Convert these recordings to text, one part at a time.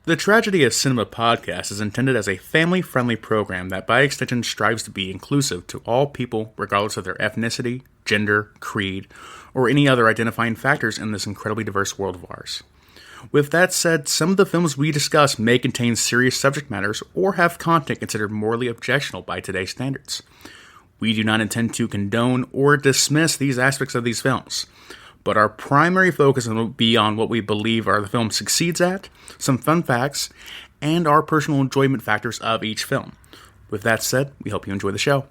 The Tragedy of Cinema podcast is intended as a family-friendly program that by extension strives to be inclusive to all people regardless of their ethnicity, gender, creed, or any other identifying factors in this incredibly diverse world of ours. With that said, some of the films we discuss may contain serious subject matters or have content considered morally objectionable by today's standards. We do not intend to condone or dismiss these aspects of these films, but our primary focus will be on what we believe the film succeeds at, some fun facts, and our personal enjoyment factors of each film. With that said, we hope you enjoy the show.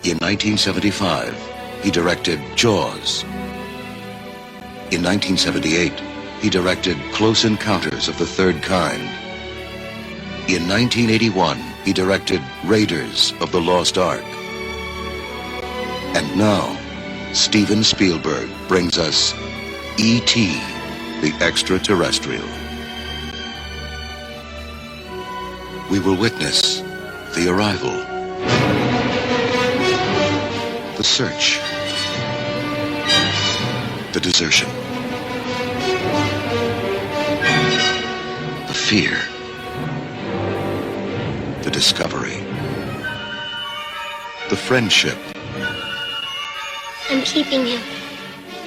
In 1975, he directed Jaws. In 1978, he directed Close Encounters of the Third Kind. In 1981, he directed Raiders of the Lost Ark. And now, Steven Spielberg brings us E.T., the Extraterrestrial. We will witness the arrival, the search, the desertion, the fear, the discovery, the friendship. I'm keeping him.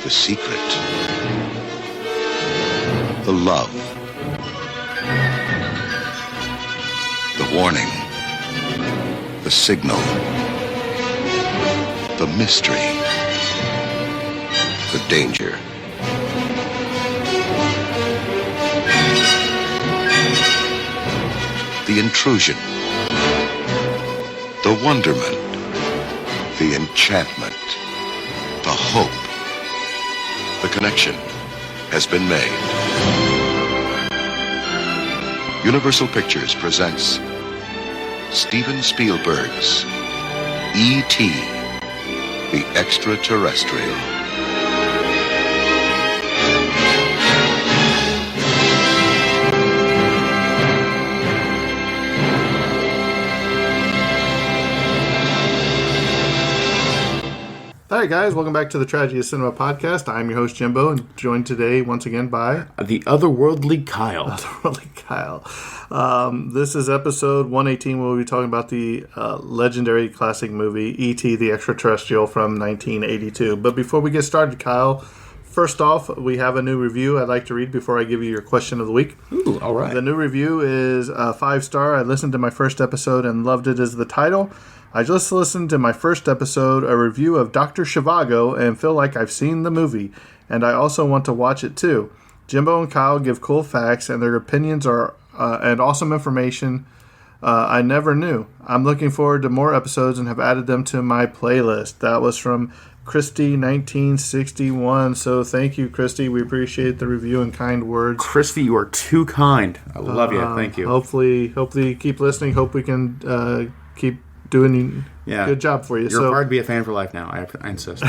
The secret, the love, the warning, the signal, the mystery, the danger. The intrusion, the wonderment, the enchantment, the hope. The connection has been made. Universal Pictures presents Steven Spielberg's E.T., the Extraterrestrial. Hi guys, welcome back to the Tragedy of Cinema podcast. I'm your host Jimbo, and joined today once again by The Otherworldly Kyle. Otherworldly Kyle. This is episode 118, where we'll be talking about the legendary classic movie E.T. the Extraterrestrial from 1982. But before we get started, Kyle, first off, we have a new review I'd like to read before I give you your question of the week. Ooh, all right. The new review is 5-star. I listened to my first episode and loved it as the title. I just listened to my first episode, a review of Dr. Zhivago, and feel like I've seen the movie, and I also want to watch it too. Jimbo and Kyle give cool facts, and their opinions are and awesome information I never knew. I'm looking forward to more episodes and have added them to my playlist. That was from Christy 1961. So thank you, Christy. We appreciate the review and kind words. Christy, you are too kind. I love you. Thank you. Hopefully you keep listening. Hope we can keep doing good job for you. You're required to be a fan for life now. I insist.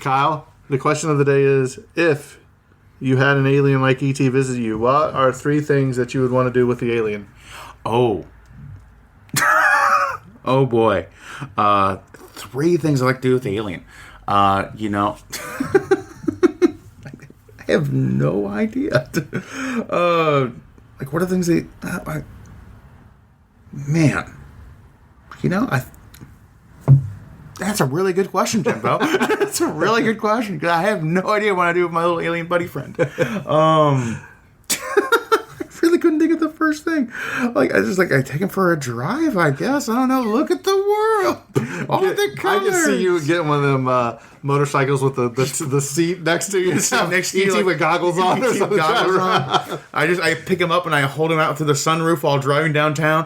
Kyle, the question of the day is, if you had an alien like E.T. visit you, what are 3 things that you would want to do with the alien? Oh. Oh boy. 3 things I like to do with the alien. I have no idea. What are things they... man. That's a really good question, Jimbo. That's a really good question, because I have no idea what I do with my little alien buddy friend. I really couldn't think of the first thing. I take him for a drive, I guess. I don't know. Look at the world. All the colors. I can see you getting one of them motorcycles with the seat next to you. Next to you, E.T. with goggles on. Or something. Goggles on. I pick him up and I hold him out through the sunroof while driving downtown.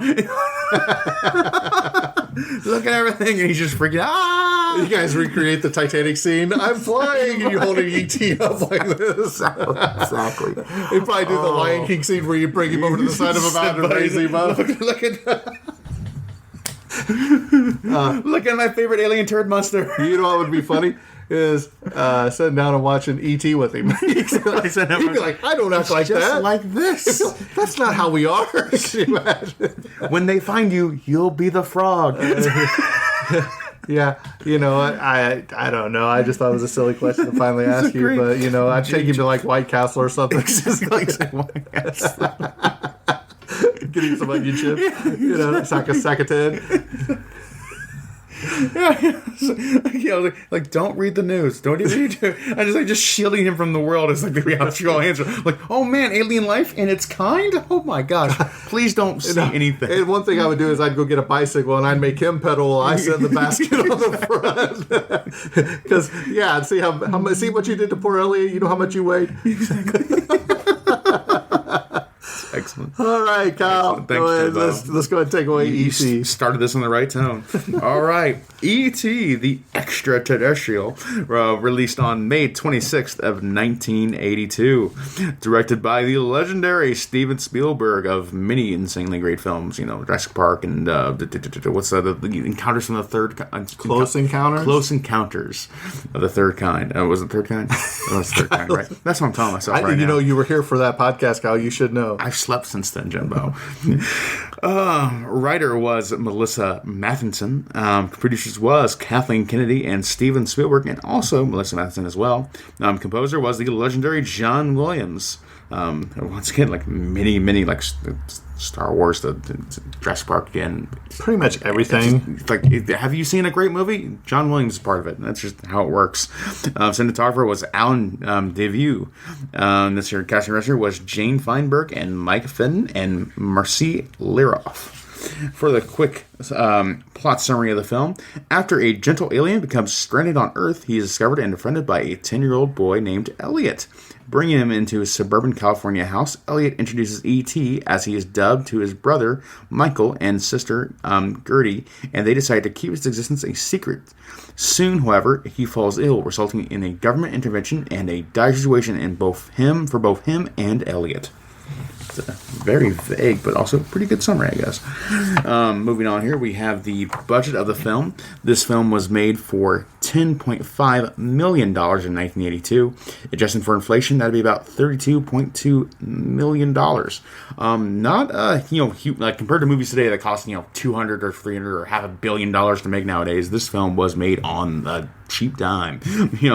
Look at everything, and he's just freaking out. You guys recreate the Titanic scene. I'm flying, and you holding ET up like this. Exactly. They probably do the Lion King scene where you bring him over to the side of a mountain and raise him up. Look at my favorite alien turd monster. You know what would be funny? Is sitting down and watching E.T. with him. He'd be like, I don't act like just that. like this. That's not how we are. Can you imagine? When they find you, you'll be the frog. Yeah, you know, I don't know. I just thought it was a silly question to finally ask you, but you know, I'd take you to like White Castle or something. Just like White Castle. Get him some onion chips. You know, sack of 10. Yeah, like don't read the news. Don't even read it. I just shielding him from the world is like the reality answer. Like, oh man, alien life and its kind. Oh my gosh, please don't see anything. And one thing I would do is I'd go get a bicycle and I'd make him pedal while I sit in the basket on the front. Because see what you did to poor Elliot. You know how much you weighed. Excellent. All right, Kyle. Thanks, let's go ahead and take away E.T. Started this on the right tone. All right. E.T., the extraterrestrial, released on May 26th of 1982. Directed by the legendary Steven Spielberg of many insanely great films. You know, Jurassic Park and what's the Encounters from the Third Kind? Close Encounters? Close Encounters of the Third Kind. Was it Third Kind? Oh, it's Third Kind, right? That's what I'm telling myself right now. You know, you were here for that podcast, Kyle. You should know. I've slept since then, Jimbo. Writer was Melissa Matheson. Producers was Kathleen Kennedy and Steven Spielberg, and also Melissa Matheson as well. Composer was the legendary John Williams. Once again, like many like Star Wars, the Jurassic Park again. Pretty much everything. Have you seen a great movie? John Williams is part of it. That's just how it works. Cinematographer was Alan Deview. This year, casting director was Jane Feinberg and Mike Fenton and Marcy Liroff. For the quick plot summary of the film, after a gentle alien becomes stranded on Earth, he is discovered and befriended by a 10-year-old boy named Elliot. Bringing him into his suburban California house, Elliot introduces E.T., as he is dubbed, to his brother, Michael, and sister, Gertie, and they decide to keep his existence a secret. Soon, however, he falls ill, resulting in a government intervention and a dire situation for both him and Elliot. It's a very vague, but also pretty good summary, I guess. Moving on here, we have the budget of the film. This film was made for $10.5 million in 1982. Adjusting for inflation, that'd be about $32.2 million. Not, huge, like compared to movies today that cost, $200 or $300 or $500 million to make nowadays. This film was made on a cheap dime.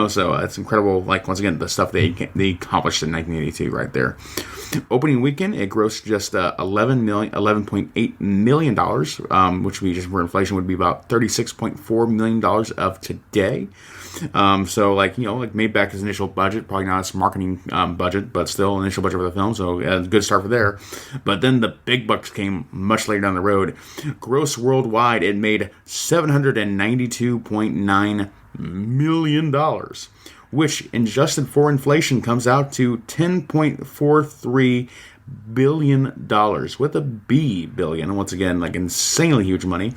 So it's incredible. Like, once again, the stuff they accomplished in 1982 right there. Opening weekend, it grossed just $11.8 million, which we just for inflation would be about $36.4 million of today. Made back his initial budget, probably not his marketing budget, but still initial budget for the film, so a good start for there. But then the big bucks came much later down the road. Gross worldwide, it made $792.9 million, which, adjusted for inflation, comes out to $10.43 billion, with a B billion. Once again, like insanely huge money.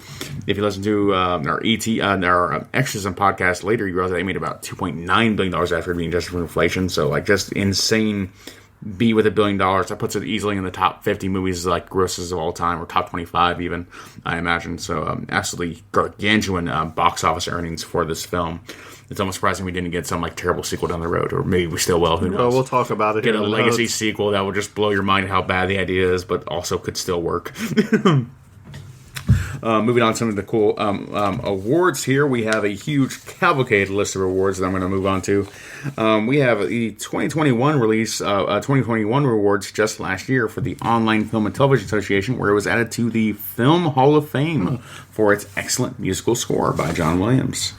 If you listen to our our extras and podcast later, you realize that they made about $2.9 billion after being adjusted for inflation. So like just insane. B with $1 billion. That puts it easily in the top 50 movies like grosses of all time, or top 25 even, I imagine. So absolutely gargantuan box office earnings for this film. It's almost surprising we didn't get some like terrible sequel down the road, or maybe we still will. Who knows? Well, we'll talk about it. Get a legacy sequel that will just blow your mind how bad the idea is, but also could still work. Moving on to some of the cool awards here. We have a huge cavalcade list of awards that I'm going to move on to. We have the 2021 release, 2021 awards just last year for the Online Film and Television Association, where it was added to the Film Hall of Fame for its excellent musical score by John Williams.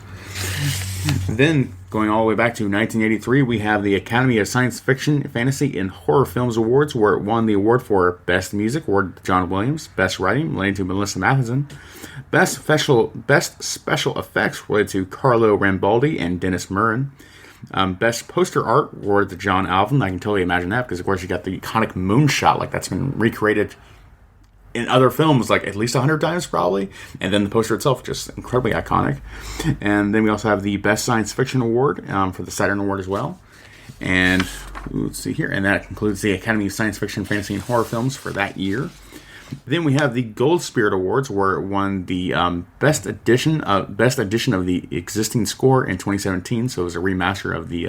Then, going all the way back to 1983, we have the Academy of Science Fiction, Fantasy, and Horror Films Awards, where it won the award for Best Music, awarded to John Williams. Best Writing, related to Melissa Matheson. Best Special Effects, related to Carlo Rambaldi and Dennis Murrin. Best Poster Art, awarded to John Alvin. I can totally imagine that, because, of course, you got the iconic moonshot, like that's been recreated in other films like at least 100 times probably, and then the poster itself just incredibly iconic. And then we also have the Best Science Fiction Award for the Saturn Award as well. And let's see here, and that concludes the Academy of Science Fiction, Fantasy, and Horror Films for that year. Then we have the Gold Spirit Awards, where it won the best edition of the existing score in 2017. So it was a remaster of the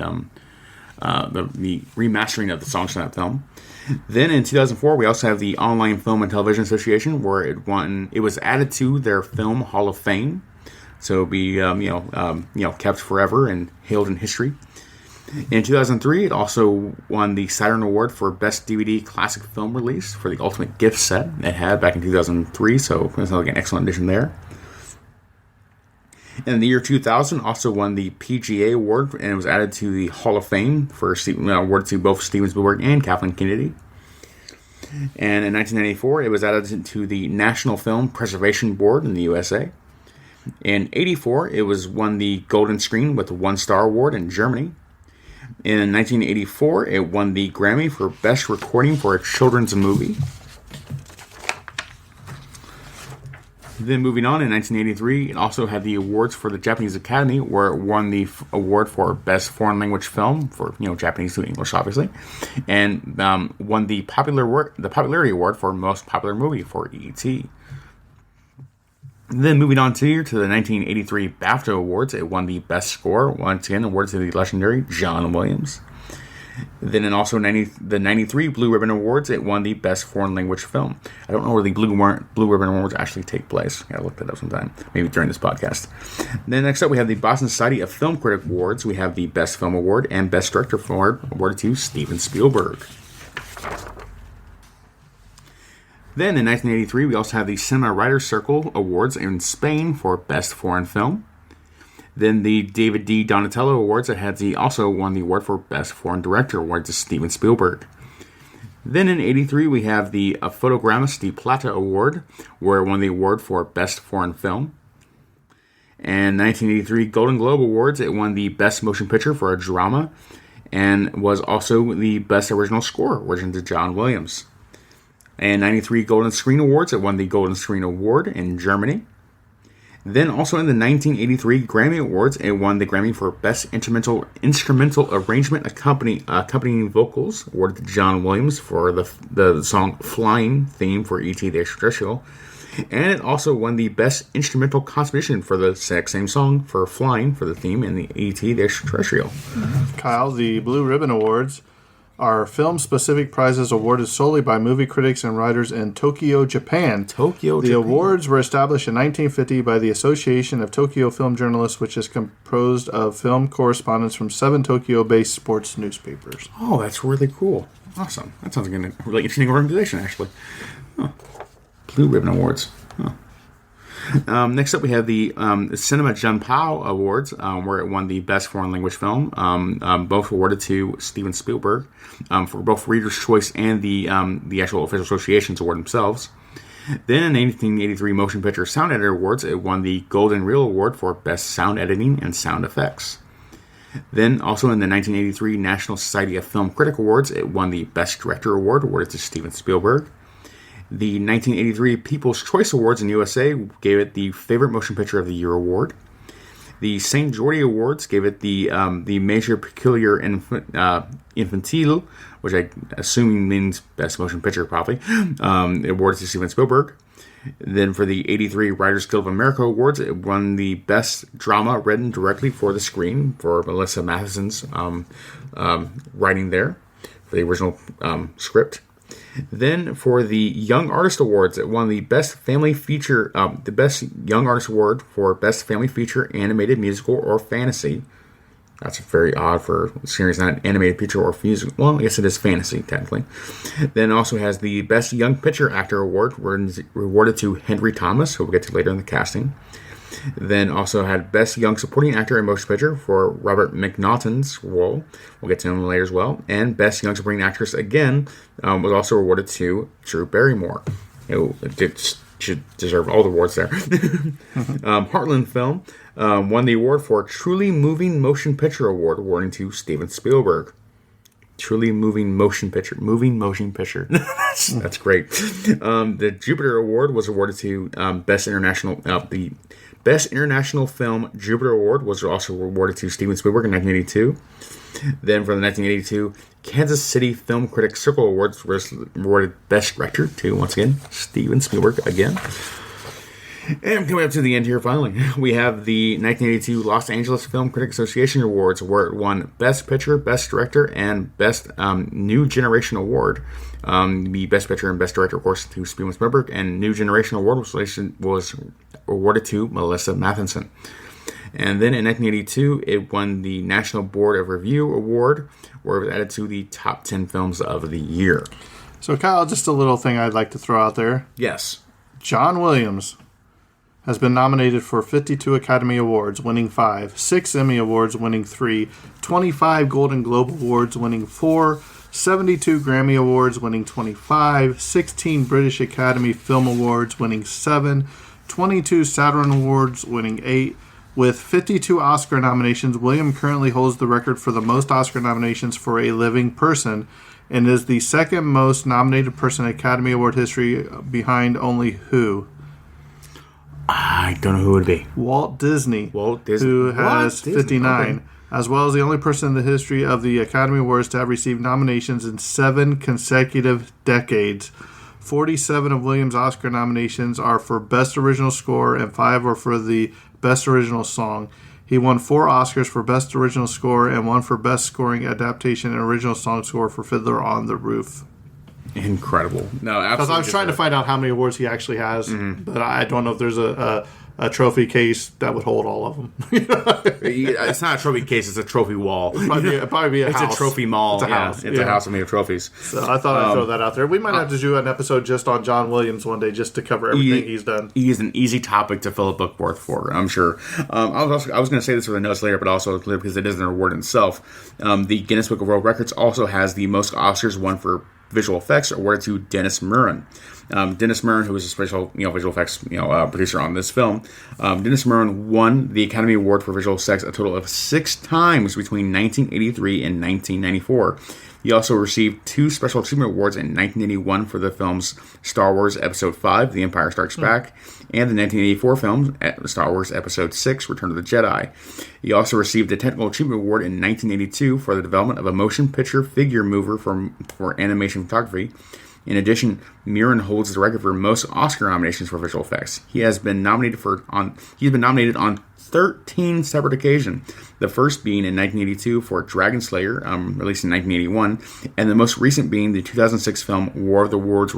remastering of the songs from that film. Then in 2004, we also have the Online Film and Television Association, where it was added to their Film Hall of Fame, so it'll be kept forever and hailed in history. In 2003, it also won the Saturn Award for Best DVD Classic Film Release for the Ultimate Gift Set it had back in 2003, so it's like an excellent addition there. In the year 2000, also won the PGA Award, and it was added to the Hall of Fame for awarded to both Steven Spielberg and Kathleen Kennedy. And in 1994, it was added to the National Film Preservation Board in the USA. In 1984, it was won the Golden Screen with the 1-Star Award in Germany. In 1984, it won the Grammy for Best Recording for a Children's Movie. Then moving on, in 1983, it also had the awards for the Japanese Academy, where it won the award for Best Foreign Language Film for Japanese to English, obviously, and won the Popularity Award for Most Popular Movie for E.T. Then moving on to the 1983 BAFTA Awards, it won the Best Score, once again awarded to the legendary John Williams. Then in also the 93 Blue Ribbon Awards, it won the Best Foreign Language Film. I don't know where the Blue Ribbon Awards actually take place. I gotta look that up sometime, maybe during this podcast. Then next up, we have the Boston Society of Film Critic Awards. We have the Best Film Award and Best Director Award awarded to Steven Spielberg. Then in 1983, we also have the Cinema Writers Circle Awards in Spain for Best Foreign Film. Then the David D. Donatello Awards that also won the award for Best Foreign Director award to Steven Spielberg. Then in 1983, we have the Fotogramas de Plata Award, where it won the award for Best Foreign Film. And 1983 Golden Globe Awards, it won the Best Motion Picture for a Drama, and was also the Best Original Score, awarded to John Williams. And 93 Golden Screen Awards, it won the Golden Screen Award in Germany. Then also in the 1983 Grammy Awards, it won the Grammy for Best Instrumental Arrangement accompanying vocals, awarded to John Williams for the song Flying theme for E.T. the Extraterrestrial. And it also won the Best Instrumental Composition for the exact same song for Flying for the theme in the E.T. the Extraterrestrial. Kyle, the Blue Ribbon Awards are film-specific prizes awarded solely by movie critics and writers in Tokyo, Japan. The awards were established in 1950 by the Association of Tokyo Film Journalists, which is composed of film correspondents from 7 Tokyo-based sports newspapers. Oh, that's really cool. Awesome. That sounds like a really interesting organization, actually. Huh. Blue Ribbon Awards. Huh. Next up, we have the Cinema Junpao Awards, where it won the Best Foreign Language Film, both awarded to Steven Spielberg for both Reader's Choice and the actual official associations award themselves. Then in 1983 Motion Picture Sound Editor Awards, it won the Golden Reel Award for Best Sound Editing and Sound Effects. Then also in the 1983 National Society of Film Critic Awards, it won the Best Director Award, awarded to Steven Spielberg. The 1983 People's Choice Awards in USA gave it the Favorite Motion Picture of the Year award. The St. Geordie Awards gave it the Major Peculiar Infantile, which I assume means Best Motion Picture, probably, awarded to Steven Spielberg. Then for the 83 Writers Guild of America Awards, it won the Best Drama Written Directly for the Screen for Melissa Matheson's writing there for the original script. Then for the Young Artist Awards, it won the Best Family Feature, the Best Young Artist Award for Best Family Feature, Animated, Musical, or Fantasy. That's very odd for a series not animated feature or musical. Well, I guess it is fantasy, technically. Then it also has the Best Young Picture Actor Award, rewarded to Henry Thomas, who we'll get to later in the casting. Then also had Best Young Supporting Actor in Motion Picture for Robert McNaughton's role. We'll get to him later as well. And Best Young Supporting Actress again was also awarded to Drew Barrymore, who should deserve all the awards there. Heartland Film won the award for Truly Moving Motion Picture Award, awarding to Steven Spielberg. truly moving motion picture. That's great. The Jupiter Award was awarded to the Best International Film Jupiter Award was also awarded to Steven Spielberg in 1982. Then for the 1982 Kansas City Film Critics Circle Awards was awarded Best Director to, once again, Steven Spielberg again. And coming up to the end here, finally, we have the 1982 Los Angeles Film Critics Association Awards, where it won Best Picture, Best Director, and Best New Generation Award. The Best Picture and Best Director, of course, to Steven Spielberg, and New Generation Award was awarded to Melissa Matheson. And then in 1982, it won the National Board of Review Award, where it was added to the top 10 films of the year. So, Kyle, just a little thing I'd like to throw out there. Yes. John Williams has been nominated for 52 Academy Awards, winning 5, 6 Emmy Awards, winning 3, 25 Golden Globe Awards, winning 4, 72 Grammy Awards, winning 25, 16 British Academy Film Awards, winning 7, 22 Saturn Awards, winning 8. With 52 Oscar nominations, William currently holds the record for the most Oscar nominations for a living person and is the second most nominated person in Academy Award history, behind only who? I don't know who it would be. Walt Disney. Who has 59. Okay. As well as the only person in the history of the Academy Awards to have received nominations in 7 consecutive decades. 47 of Williams' Oscar nominations are for Best Original Score and 5 are for the Best Original Song. He won 4 Oscars for Best Original Score and 1 for Best Scoring Adaptation and Original Song Score for Fiddler on the Roof. Incredible. No, absolutely. Because I was trying to find out how many awards he actually has, but I don't know if there's a trophy case that would hold all of them. It's not a trophy case; it's a trophy wall. It'd probably be a it's house. A trophy mall. It's a house. It's a house made of trophies. So I thought I'd throw that out there. We might have to do an episode just on John Williams one day, just to cover everything he's done. He is an easy topic to fill a book worth for, I'm sure. I was going to say this with the notes later, but also because it is an award in itself. The Guinness Book of World Records also has the most Oscars won for visual effects awarded to Dennis Muren. Dennis Muren, who was a special visual effects producer on this film, Dennis Muren won the Academy Award for visual effects a total of 6 times between 1983 and 1994. He also received 2 Special Achievement Awards in 1981 for the films Star Wars Episode 5, The Empire Strikes Back, and the 1984 film Star Wars Episode 6, Return of the Jedi. He also received a Technical Achievement Award in 1982 for the development of a motion picture figure mover for animation photography. In addition, Muren holds the record for most Oscar nominations for visual effects. He has been nominated on 13 separate occasions. The first being in 1982 for Dragon Slayer, released in 1981, and the most recent being the 2006 film War of the Worlds,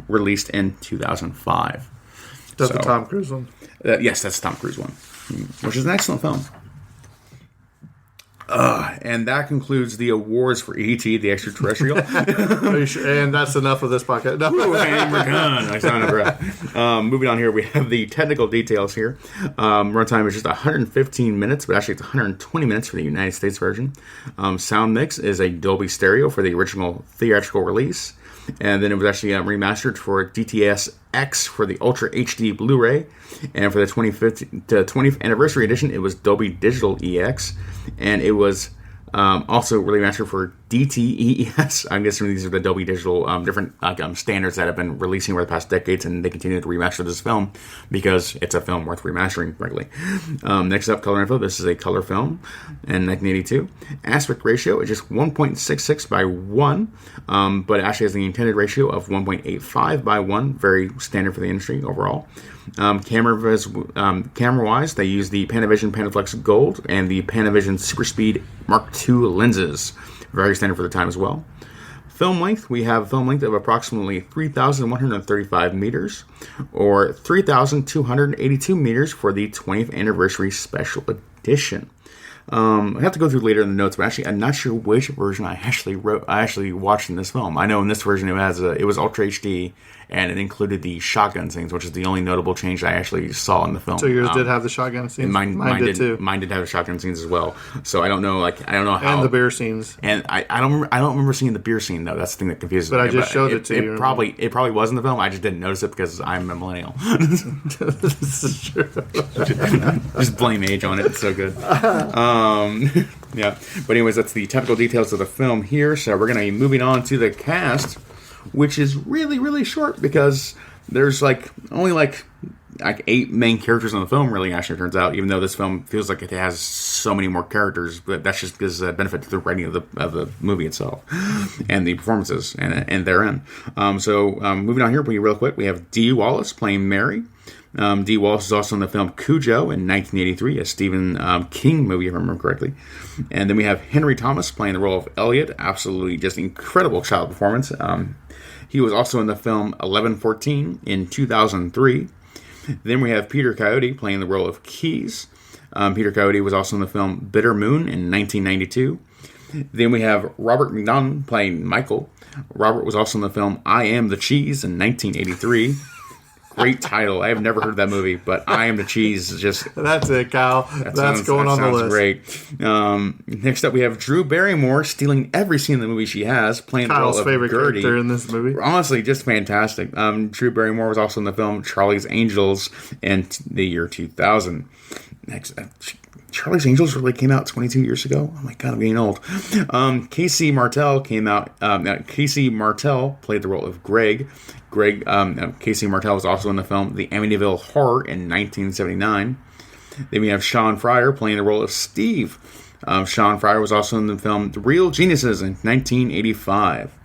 released in 2005. That's the Tom Cruise one. Yes, that's the Tom Cruise one, which is an excellent film. And that concludes the awards for E.T. the Extraterrestrial. Are you sure? And that's enough of this podcast. No. And we're done. I sound a breath. Moving on here, we have the technical details here. Runtime is just 115 minutes, but actually it's 120 minutes for the United States version. Sound mix is a Dolby Stereo for the original theatrical release. And then it was actually remastered for DTS X for the Ultra HD Blu-ray. And for the 20th anniversary edition, it was Dolby Digital EX. And it was also remastered for DTES. I'm guessing these are the Dolby Digital different standards that have been releasing over the past decades, and they continue to remaster this film because it's a film worth remastering regularly. Next up, color info. This is a color film in 1982. Aspect ratio is just 1.66 by 1, but it actually has the intended ratio of 1.85 by 1. Very standard for the industry overall. Camera-wise, they use the Panavision Panaflex Gold and the Panavision Super Speed Mark II lenses. Very standard for the time as well. Film length, we have a film length of approximately 3,135 meters, or 3,282 meters for the 20th anniversary special edition. I have to go through later in the notes, but actually I'm not sure which version I actually watched in this film. I know in this version it was Ultra HD, and it included the shotgun scenes, which is the only notable change I actually saw in the film. So yours did have the shotgun scenes? Mine did too. Mine did have the shotgun scenes as well. So I don't know how. And the beer scenes. And I don't remember seeing the beer scene though. That's the thing that confuses me. But I just showed it to you. It probably was in the film. I just didn't notice it because I'm a millennial. This is true. Just blame age on it. It's so good. Yeah. But anyways, that's the typical details of the film here. So we're going to be moving on to the cast, which is really, really short because there's only 8 main characters in the film, really, actually, it turns out, even though this film feels like it has so many more characters, but that's just gives a benefit to the writing of the movie itself and the performances and therein. Moving on here, real quick, we have Dee Wallace playing Mary. Dee Wallace is also in the film Cujo in 1983, a Stephen King movie, if I remember correctly. And then we have Henry Thomas playing the role of Elliot, absolutely just incredible child performance. He was also in the film 1114 in 2003. Then we have Peter Coyote playing the role of Keys. Peter Coyote was also in the film Bitter Moon in 1992. Then we have Robert McDonald playing Michael. Robert was also in the film I Am the Cheese in 1983. Great title. I have never heard of that movie, but I Am the Cheese is just... That's it, Kyle. That's going on the list. Great. Next up, we have Drew Barrymore stealing every scene in the movie she has, playing Kyle's the role of favorite Gertie. character in this movie. Honestly, just fantastic. Drew Barrymore was also in the film Charlie's Angels in the year 2000. Next, Charlie's Angels really came out 22 years ago. Oh my god, I'm getting old. Casey Martell came out. Casey Martell played the role of Greg. Casey Martell was also in the film The Amityville Horror in 1979. Then we have Sean Fryer playing the role of Steve. Sean Fryer was also in the film The Real Geniuses in 1985.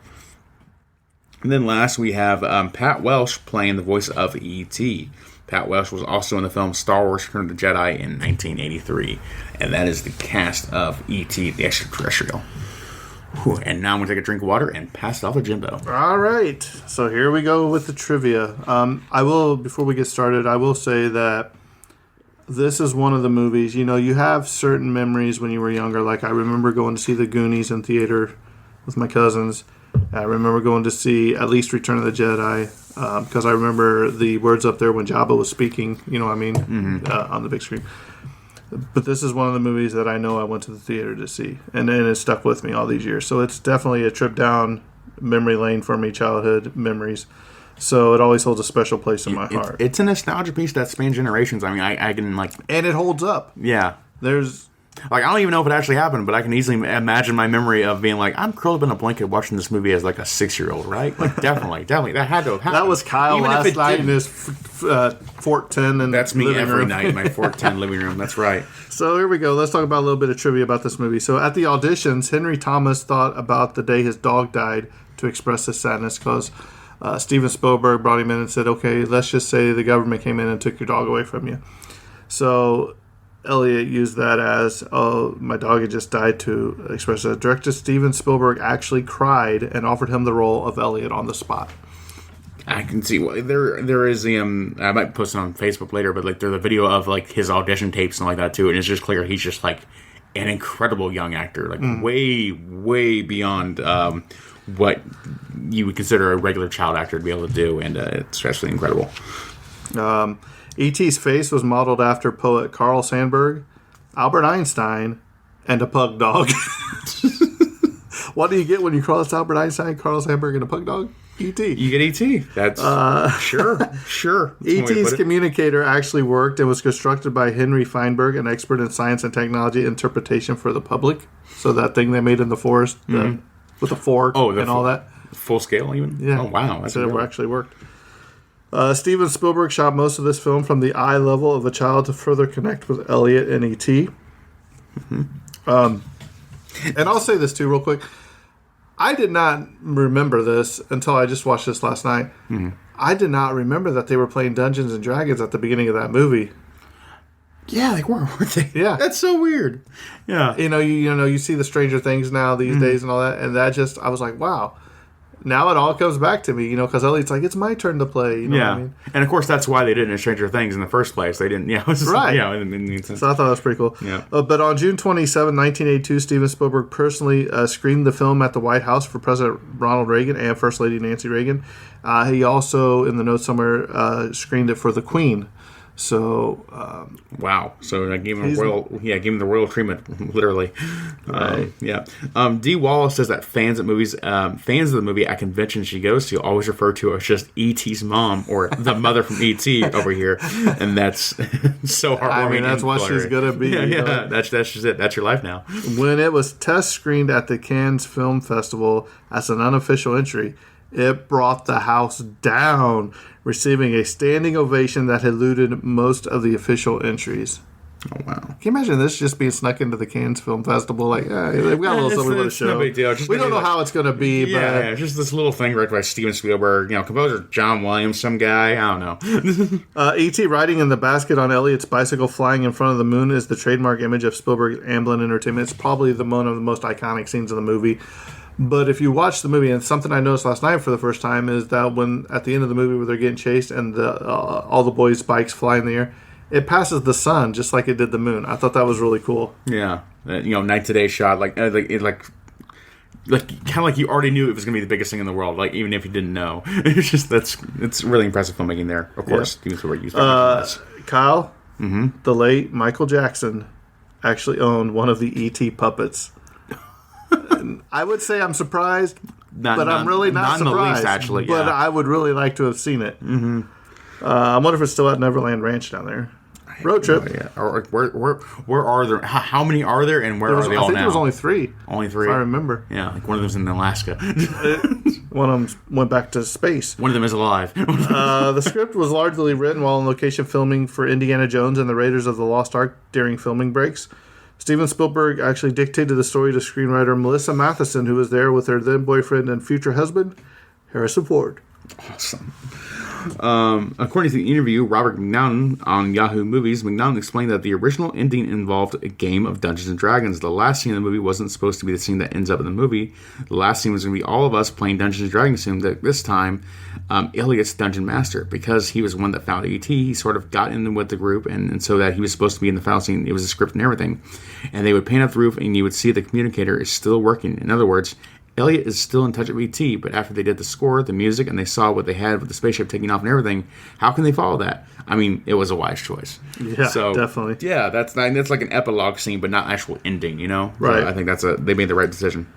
And then last we have Pat Welsh playing the voice of E.T. Pat Welsh was also in the film Star Wars Return of the Jedi in 1983. And that is the cast of E.T. the Extraterrestrial. Whew. And now I'm going to take a drink of water and pass it off to Jimbo. All right. So here we go with the trivia. Before we get started, I will say that this is one of the movies, you have certain memories when you were younger. Like I remember going to see The Goonies in theater with my cousins. I remember going to see at least Return of the Jedi because I remember the words up there when Jabba was speaking, on the big screen. But this is one of the movies that I know I went to the theater to see, and it stuck with me all these years. So it's definitely a trip down memory lane for me, childhood memories. So it always holds a special place in my heart. It's a nostalgia piece that spans generations. I mean, I can and it holds up. Yeah, there's. I don't even know if it actually happened, but I can easily imagine my memory of being I'm curled up in a blanket watching this movie as a 6-year-old, right? Definitely, that had to have happened. That was Kyle even last night in his Fort 10 and that's me every room. night in my Fort 10 living room. That's right. So here we go. Let's talk about a little bit of trivia about this movie. So at the auditions, Henry Thomas thought about the day his dog died to express his sadness because Steven Spielberg brought him in and said, okay, let's just say the government came in and took your dog away from you. So Elliot used that as, oh, my dog had just died to express that. Director Steven Spielberg actually cried and offered him the role of Elliot on the spot. I can see there is the I might post it on Facebook later, but there's a video of his audition tapes and that too, and it's just clear he's just an incredible young actor, way beyond what you would consider a regular child actor to be able to do, and it's actually incredible. E.T.'s face was modeled after poet Carl Sandburg, Albert Einstein, and a pug dog. What do you get when you cross Albert Einstein, Carl Sandburg, and a pug dog? E.T. You get E.T. That's sure. E.T.'s communicator actually worked and was constructed by Henry Feinberg, an expert in science and technology interpretation for the public. So that thing they made in the forest with the fork and all that. Full scale even? Yeah. Oh, wow. That's so it actually worked. Steven Spielberg shot most of this film from the eye level of a child to further connect with Elliot and E.T. And I'll say this too real quick. I did not remember this until I just watched this last night. Mm-hmm. I did not remember that they were playing Dungeons and Dragons at the beginning of that movie. Yeah, they weren't they? Yeah. That's so weird. Yeah. You see the Stranger Things now these days and all that, and that just, I was like, wow. Now it all comes back to me, because Elliot's like, it's my turn to play. You know what I mean? And of course, that's why they did it in Stranger Things in the first place. They didn't, right. So I thought that was pretty cool. Yeah. But on June 27, 1982, Steven Spielberg personally screened the film at the White House for President Ronald Reagan and First Lady Nancy Reagan. He also, in the notes somewhere, screened it for the Queen. So wow. So I gave him gave him the royal treatment, literally. Yeah. D. Wallace says that fans of the movie at conventions she goes to always refer to her as just E.T.'s mom or the mother from E.T. over here, and that's so heartwarming. I mean, that's what she's gonna be. Yeah. That's just it. That's your life now. When it was test screened at the Cannes Film Festival as an unofficial entry, it brought the house down, receiving a standing ovation that eluded most of the official entries. Oh, wow. Can you imagine this just being snuck into the Cannes Film Festival? Like, yeah, we got a little something to show. No big deal. We don't know how it's going to be, but... Yeah, just this little thing directed by Steven Spielberg, composer John Williams, some guy, I don't know. E.T. riding in the basket on Elliot's bicycle flying in front of the moon is the trademark image of Spielberg's Amblin Entertainment. It's probably one of the most iconic scenes in the movie. But if you watch the movie, and something I noticed last night for the first time is that when at the end of the movie where they're getting chased and all the boys' bikes fly in the air, it passes the sun just like it did the moon. I thought that was really cool. Yeah, night to day shot, like kind of like you already knew it was going to be the biggest thing in the world, like even if you didn't know. It's really impressive filmmaking there. Of course, Kyle, the late Michael Jackson actually owned one of the E.T. puppets. I would say I'm surprised, but I'm really not surprised. The least, actually, yeah. But I would really like to have seen it. Mm-hmm. I wonder if it's still at Neverland Ranch down there. Road trip. Yeah. Or where are there? How many are there, and where are they all now? I think there was only 3. Only 3? If I remember. Yeah, like one of them's in Alaska. One of them went back to space. One of them is alive. The script was largely written while on location filming for Indiana Jones and the Raiders of the Lost Ark during filming breaks. Steven Spielberg actually dictated the story to screenwriter Melissa Matheson, who was there with her then boyfriend and future husband, Harrison Ford. Awesome. According to the interview, Robert McNaughton on Yahoo Movies, McNaughton explained that the original ending involved a game of Dungeons & Dragons. The last scene in the movie wasn't supposed to be the scene that ends up in the movie. The last scene was going to be all of us playing Dungeons & Dragons, assumed that this time Elliot's Dungeon Master. Because he was the one that found E.T., he sort of got in with the group, and so that he was supposed to be in the final scene. It was a script and everything. And they would paint up the roof, and you would see the communicator is still working. In other words, Elliot is still in touch with E.T., but after they did the score, the music, and they saw what they had with the spaceship taking off and everything, how can they follow that? I mean, it was a wise choice. Yeah, so, definitely. Yeah, that's like an epilogue scene, but not actual ending, Right. So I think they made the right decision.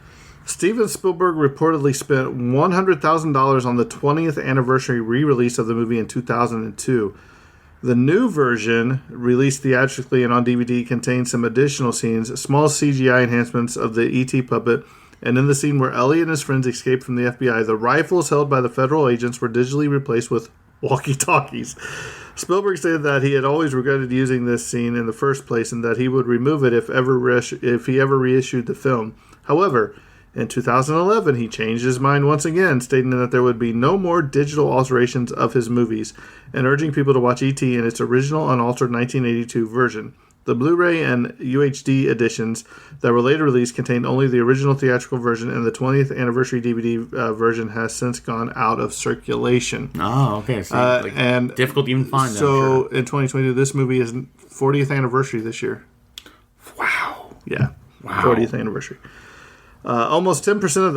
Steven Spielberg reportedly spent $100,000 on the 20th anniversary re-release of the movie in 2002. The new version, released theatrically and on DVD, contains some additional scenes, small CGI enhancements of the E.T. puppet. And in the scene where Elliot and his friends escaped from the FBI, the rifles held by the federal agents were digitally replaced with walkie-talkies. Spielberg stated that he had always regretted using this scene in the first place and that he would remove it if he ever reissued the film. However, in 2011, he changed his mind once again, stating that there would be no more digital alterations of his movies and urging people to watch E.T. in its original unaltered 1982 version. The Blu-ray and UHD editions that were later released contained only the original theatrical version, and the 20th anniversary DVD version has since gone out of circulation. Oh, okay. So, and difficult to even find. So, in 2022, this movie is 40th anniversary this year. Wow. Yeah. Wow. 40th anniversary. Almost 10%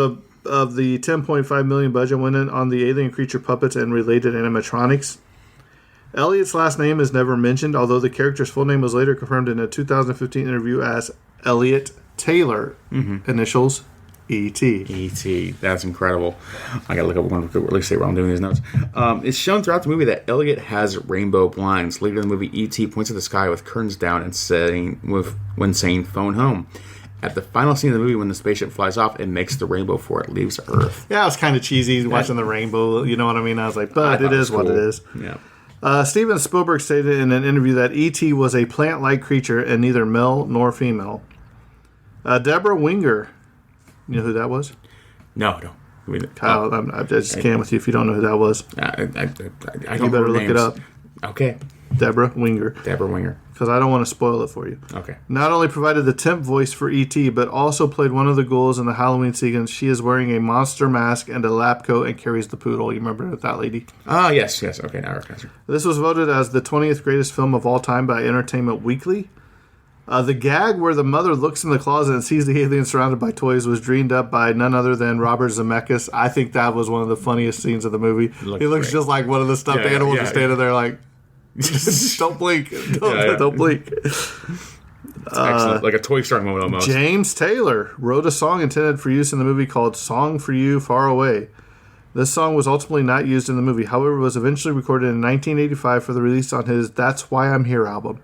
of the $10.5 million budget went in on the alien creature puppets and related animatronics. Elliot's last name is never mentioned, although the character's full name was later confirmed in a 2015 interview as Elliot Taylor, initials E.T. E.T. That's incredible. I gotta look up one really say while I'm doing these notes. It's shown throughout the movie that Elliot has rainbow blinds. Later in the movie, E.T. points at the sky with curtains down and when saying "phone home." At the final scene of the movie, when the spaceship flies off, it makes the rainbow before it leaves Earth. Yeah, it was kind of cheesy watching the rainbow. You know what I mean? I was like, but it is cool. What it is. Yeah. Steven Spielberg stated in an interview that E.T. was a plant-like creature and neither male nor female. Deborah Winger, you know who that was? No. Kyle, I just can't with you if you don't know who that was. I don't. You better look it up. Okay. Deborah Winger. Because I don't want to spoil it for you. Okay. Not only provided the temp voice for E.T., but also played one of the ghouls in the Halloween sequence. She is wearing a monster mask and a lab coat and carries the poodle. You remember that lady? Ah, yes. Okay, now I recognize her. This was voted as the 20th greatest film of all time by Entertainment Weekly. The gag where the mother looks in the closet and sees the alien surrounded by toys was dreamed up by none other than Robert Zemeckis. I think that was one of the funniest scenes of the movie. He looks just like one of the stuffed animals just standing there like... Don't blink. Don't blink. Excellent. Like a Toy Story moment almost. James Taylor wrote a song intended for use in the movie called Song for You Far Away. This song was ultimately not used in the movie, however, was eventually recorded in 1985 for the release on his That's Why I'm Here album.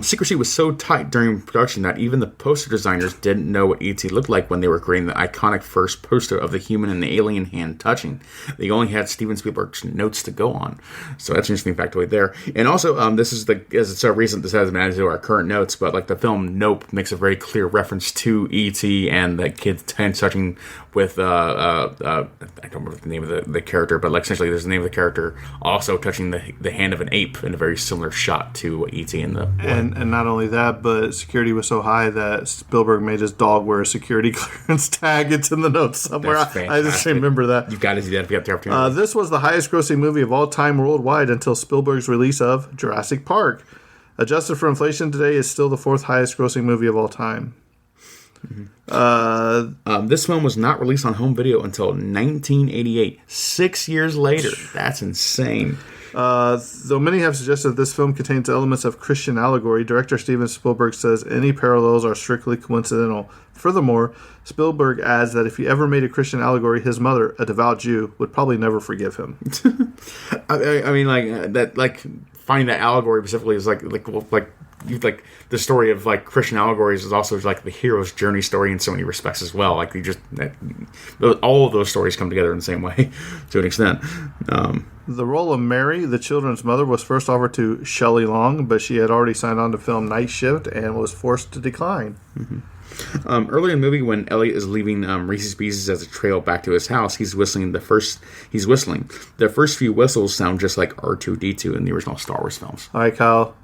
Secrecy was so tight during production that even the poster designers didn't know what E.T. looked like when they were creating the iconic first poster of the human and the alien hand touching. They only had Steven Spielberg's notes to go on. So that's an interesting factoid there. And also, this is as it's so recent, this hasn't added to our current notes, but like the film Nope makes a very clear reference to E.T. and the kid hand touching with, I don't remember the name of the character, but like essentially there's the name of the character also touching the hand of an ape in a very similar shot to E.T. in the... And not only that, but security was so high that Spielberg made his dog wear a security clearance tag. It's in the notes somewhere. I just remember that. You've got to do that if you have the opportunity. This was the highest grossing movie of all time worldwide until Spielberg's release of Jurassic Park. Adjusted for inflation today, is still the fourth highest grossing movie of all time. Mm-hmm. This film was not released on home video until 1988. 6 years later. That's insane. Though many have suggested that this film contains elements of Christian allegory, director Steven Spielberg says any parallels are strictly coincidental. Furthermore, Spielberg adds that if he ever made a Christian allegory, his mother, a devout Jew, would probably never forgive him. I mean, like that, like finding that allegory specifically is like the story of like Christian allegories is also like the hero's journey story in so many respects as well. Like all of those stories come together in the same way to an extent. The role of Mary, the children's mother, was first offered to Shelley Long, but she had already signed on to film Night Shift and was forced to decline. Mm-hmm. Early in the movie, when Elliot is leaving Reese's Pieces as a trail back to his house, he's whistling. The first few whistles sound just like R2-D2 in the original Star Wars films. All right, Kyle.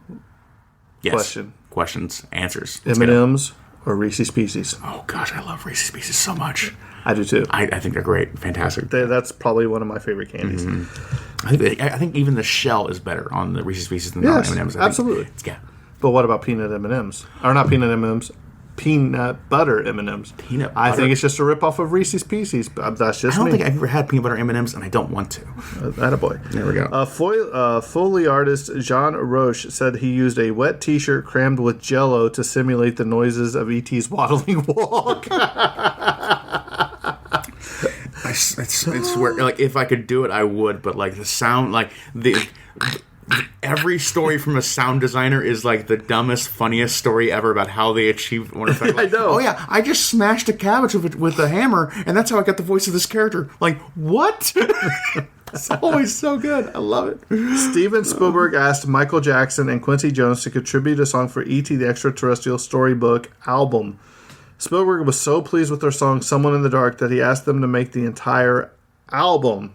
Yes. Questions. Answers. M&M's or Reese's Pieces? Oh, gosh, I love Reese's Pieces so much. I do, too. I think they're great. Fantastic. That's probably one of my favorite candies. Mm-hmm. I think even the shell is better on the Reese's Pieces than the M&M's. Absolutely. Yeah. But what about peanut M&M's? Or not peanut M&M's. Peanut butter M&M's. Peanut butter. I think it's just a ripoff of Reese's Pieces. That's just me. I don't think I've ever had peanut butter M&M's, and I don't want to. Attaboy. There we go. Foley artist Jean Roche said he used a wet T-shirt crammed with Jell-O to simulate the noises of E.T.'s waddling walk. I swear, like if I could do it, I would. But like the sound, like every story from a sound designer is like the dumbest, funniest story ever about how they achieved one effect. Like, I know. Oh yeah, I just smashed a cabbage with a hammer, and that's how I got the voice of this character. Like what? It's always so good. I love it. Steven Spielberg asked Michael Jackson and Quincy Jones to contribute a song for E.T. the Extraterrestrial Storybook album. Spielberg was so pleased with their song Someone in the Dark that he asked them to make the entire album,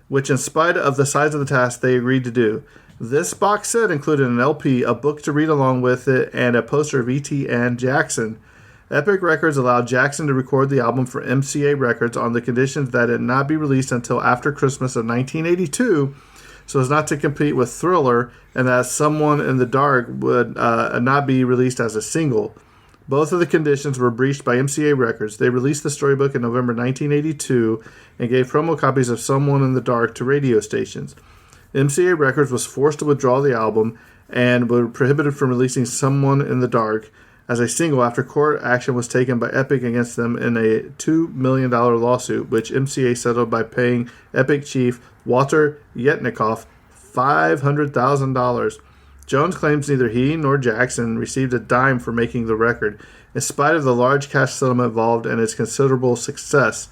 which in spite of the size of the task, they agreed to do. This box set included an LP, a book to read along with it, and a poster of E.T. and Jackson. Epic Records allowed Jackson to record the album for MCA Records on the conditions that it not be released until after Christmas of 1982, so as not to compete with Thriller, and that Someone in the Dark would not be released as a single. Both of the conditions were breached by MCA Records. They released the storybook in November 1982 and gave promo copies of Someone in the Dark to radio stations. MCA Records was forced to withdraw the album and were prohibited from releasing Someone in the Dark as a single after court action was taken by Epic against them in a $2 million lawsuit, which MCA settled by paying Epic chief Walter Yetnikoff $500,000. Jones claims neither he nor Jackson received a dime for making the record, in spite of the large cash settlement involved and its considerable success.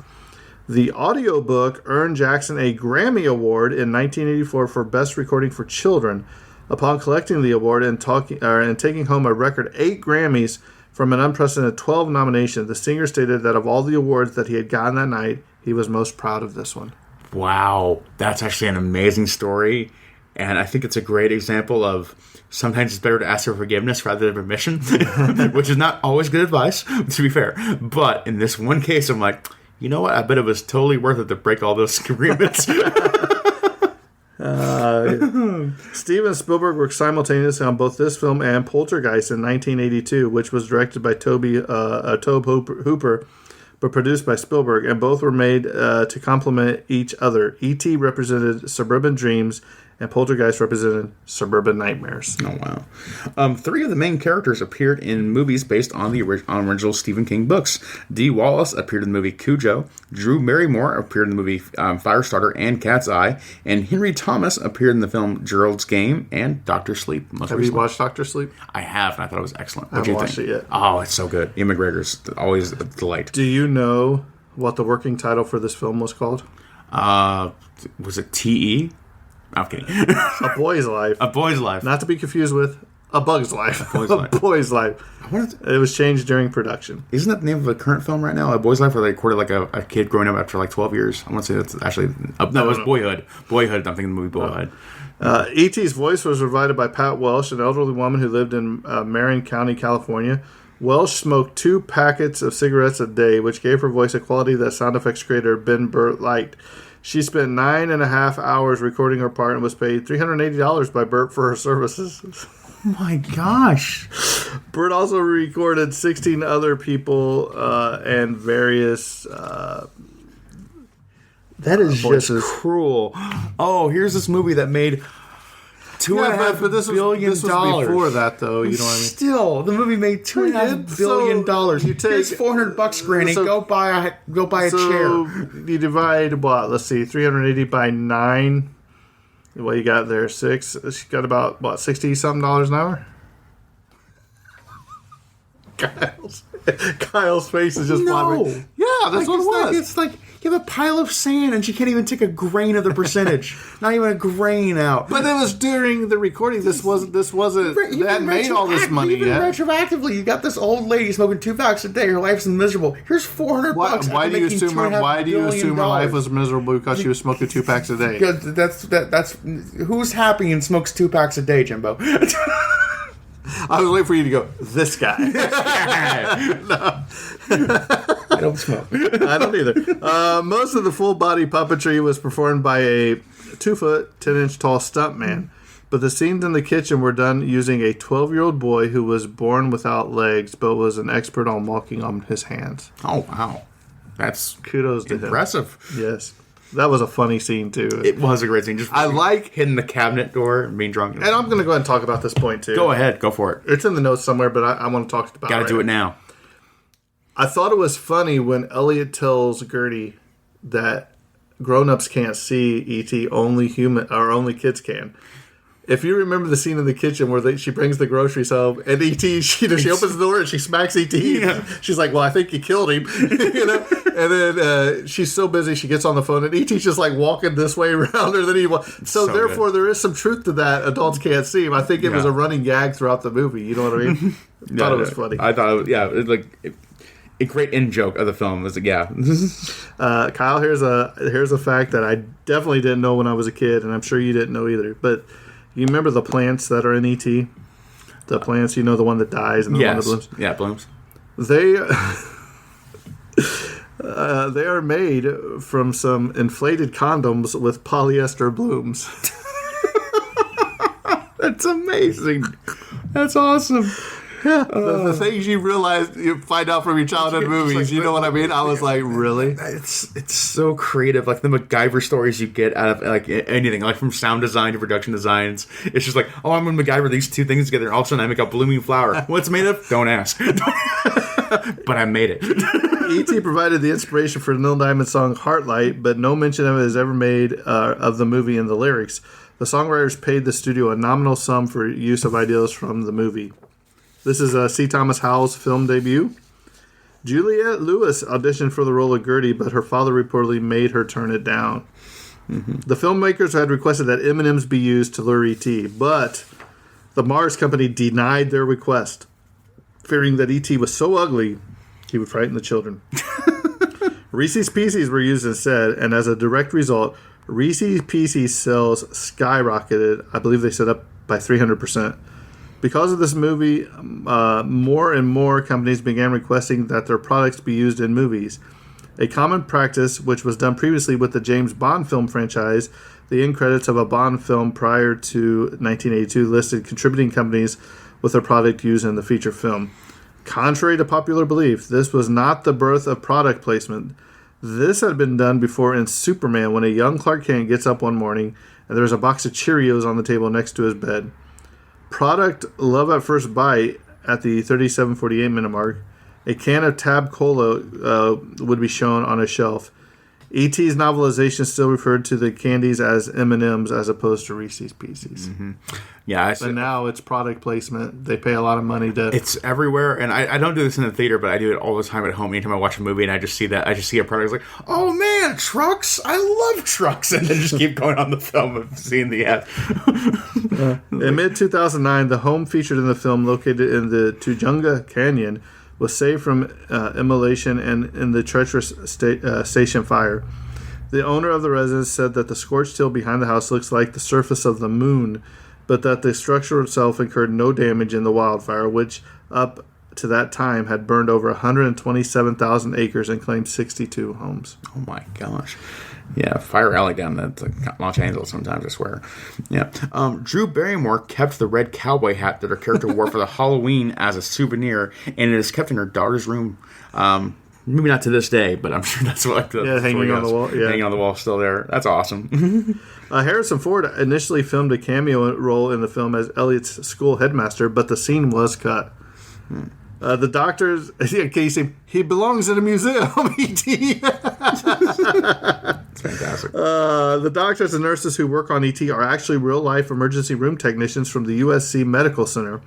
The audiobook earned Jackson a Grammy Award in 1984 for Best Recording for Children. Upon collecting the award and taking home a record 8 Grammys from an unprecedented 12 nominations, the singer stated that of all the awards that he had gotten that night, he was most proud of this one. Wow, that's actually an amazing story. And I think it's a great example of sometimes it's better to ask for forgiveness rather than permission, which is not always good advice, to be fair. But in this one case, I'm like, you know what? I bet it was totally worth it to break all those agreements. Steven Spielberg worked simultaneously on both this film and Poltergeist in 1982, which was directed by Tobe Hooper. but produced by Spielberg, and both were made to complement each other. E.T. represented suburban dreams, and Poltergeist represented suburban nightmares. Oh, wow. 3 of the main characters appeared in movies based on the original Stephen King books. Dee Wallace appeared in the movie Cujo. Drew Barrymore appeared in the movie Firestarter and Cat's Eye. And Henry Thomas appeared in the film Gerald's Game and Dr. Sleep. Have you watched Dr. Sleep? I have, and I thought it was excellent. I haven't watched it yet. Oh, it's so good. Ian McGregor's always a delight. Do you know what the working title for this film was called? Was it T.E.? I'm kidding. A Boy's Life. A Boy's Life. Not to be confused with A Bug's Life. A Boy's Life. A Boy's Life. It was changed during production. Isn't that the name of a current film right now? A Boy's Life, where they recorded like a kid growing up after like 12 years. I want to say that's actually... no, it was Boyhood. Boyhood. I'm thinking the movie Boyhood. E.T.'s voice was provided by Pat Welsh, an elderly woman who lived in Marin County, California. Welsh smoked 2 packets of cigarettes a day, which gave her voice a quality that sound effects creator Ben Burt liked. She spent 9.5 hours recording her part and was paid $380 by Burt for her services. Oh my gosh. Burt also recorded 16 other people and various... that is voices. Just cruel. Oh, here's this movie that made $2.5 billion. This was before that, though. You know what I mean? Still, the movie made $2.5 billion. You take Here's $400, Granny. Go buy a chair. You divide what? Let's see, 380 by 9. What you got there? 6. She got about what, $60-something an hour. Kyle's face is just flopping. Yeah, that's what it was. It's like you have a pile of sand and she can't even take a grain of the percentage. Not even a grain out. But it was during the recording. This wasn't. They hadn't made all this money even yet. Retroactively, you got this old lady smoking 2 packs a day. Her life's miserable. Here's $400. Why do you assume her life was miserable because she was smoking 2 packs a day? Because that's who's happy and smokes 2 packs a day, Jimbo. I was waiting for you to go, this guy. No. I don't smoke. I don't either. Most of the full-body puppetry was performed by a 2-foot, 10-inch tall stuntman. But the scenes in the kitchen were done using a 12-year-old boy who was born without legs, but was an expert on walking on his hands. Oh, wow. That's kudos to him. Impressive. Yes. That was a funny scene, too. It was a great scene. Just I like hitting the cabinet door and being drunk. And I'm going to go ahead and talk about this point, too. Go ahead. Go for it. It's in the notes somewhere, but I want to talk about it. Got to do it now. I thought it was funny when Elliot tells Gertie that grown-ups can't see E.T., only kids can. If you remember the scene in the kitchen where she brings the groceries home and E.T., she opens the door and she smacks E.T. Yeah. She's like, well, I think you killed him. And then she's so busy, she gets on the phone and E.T.'s just like walking this way around her. So therefore, good. There is some truth to that. Adults can't see him. I think it was a running gag throughout the movie. You know what I mean? I thought it was funny. I thought, it was a great in joke of the film. Was Kyle, here's a fact that I definitely didn't know when I was a kid, and I'm sure you didn't know either. But you remember the plants that are in E.T.? The plants, the one that dies and the one that blooms? Yeah, blooms. They are made from some inflated condoms with polyester blooms. That's amazing. That's awesome. Yeah, the things you find out from your childhood movies, you know what I mean? I was like, really? It's so creative. Like the MacGyver stories you get out of like anything, like from sound design to production designs. It's just like, oh, I'm going to MacGyver these 2 things together, and all of a sudden I make a blooming flower. What's it made of? Don't ask. But I made it. E.T. provided the inspiration for Neil Diamond's song Heartlight, but no mention of it is ever made of the movie in the lyrics. The songwriters paid the studio a nominal sum for use of ideas from the movie. This is C. Thomas Howell's film debut. Juliette Lewis auditioned for the role of Gertie, but her father reportedly made her turn it down. Mm-hmm. The filmmakers had requested that M&Ms be used to lure E.T., but the Mars company denied their request, fearing that E.T. was so ugly he would frighten the children. Reese's Pieces were used instead, and as a direct result, Reese's Pieces sales skyrocketed. I believe they set up by 300%. Because of this movie, more and more companies began requesting that their products be used in movies. A common practice, which was done previously with the James Bond film franchise, the end credits of a Bond film prior to 1982 listed contributing companies with their product used in the feature film. Contrary to popular belief, this was not the birth of product placement. This had been done before in Superman when a young Clark Kent gets up one morning and there's a box of Cheerios on the table next to his bed. Product Love at First Bite at the 37:48 minute mark. A can of Tab Cola would be shown on a shelf. E.T.'s novelization still referred to the candies as M&Ms as opposed to Reese's Pieces. Mm-hmm. Yeah, but now it's product placement. They pay a lot of money to... It's everywhere, and I don't do this in the theater, but I do it all the time at home. Anytime I watch a movie and I just see a product, it's like, oh man, trucks! I love trucks! And then just keep going on the film of seeing the ad. In mid-2009, the home featured in the film, located in the Tujunga Canyon, was saved from immolation and in the treacherous station fire. The owner of the residence said that the scorched hill behind the house looks like the surface of the moon, but that the structure itself incurred no damage in the wildfire, which up to that time had burned over 127,000 acres and claimed 62 homes. Oh my gosh. Yeah, Fire Alley down at Los Angeles sometimes, I swear. Yeah. Drew Barrymore kept the red cowboy hat that her character wore for the Halloween as a souvenir, and it is kept in her daughter's room. Maybe not to this day, but I'm sure that's what hanging on the wall. Yeah. Hanging on the wall still there. That's awesome. Harrison Ford initially filmed a cameo role in the film as Elliot's school headmaster, but the scene was cut. The doctors, Casey, he belongs in a museum, E.T. It's fantastic. The doctors and nurses who work on E.T. are actually real-life emergency room technicians from the USC Medical Center.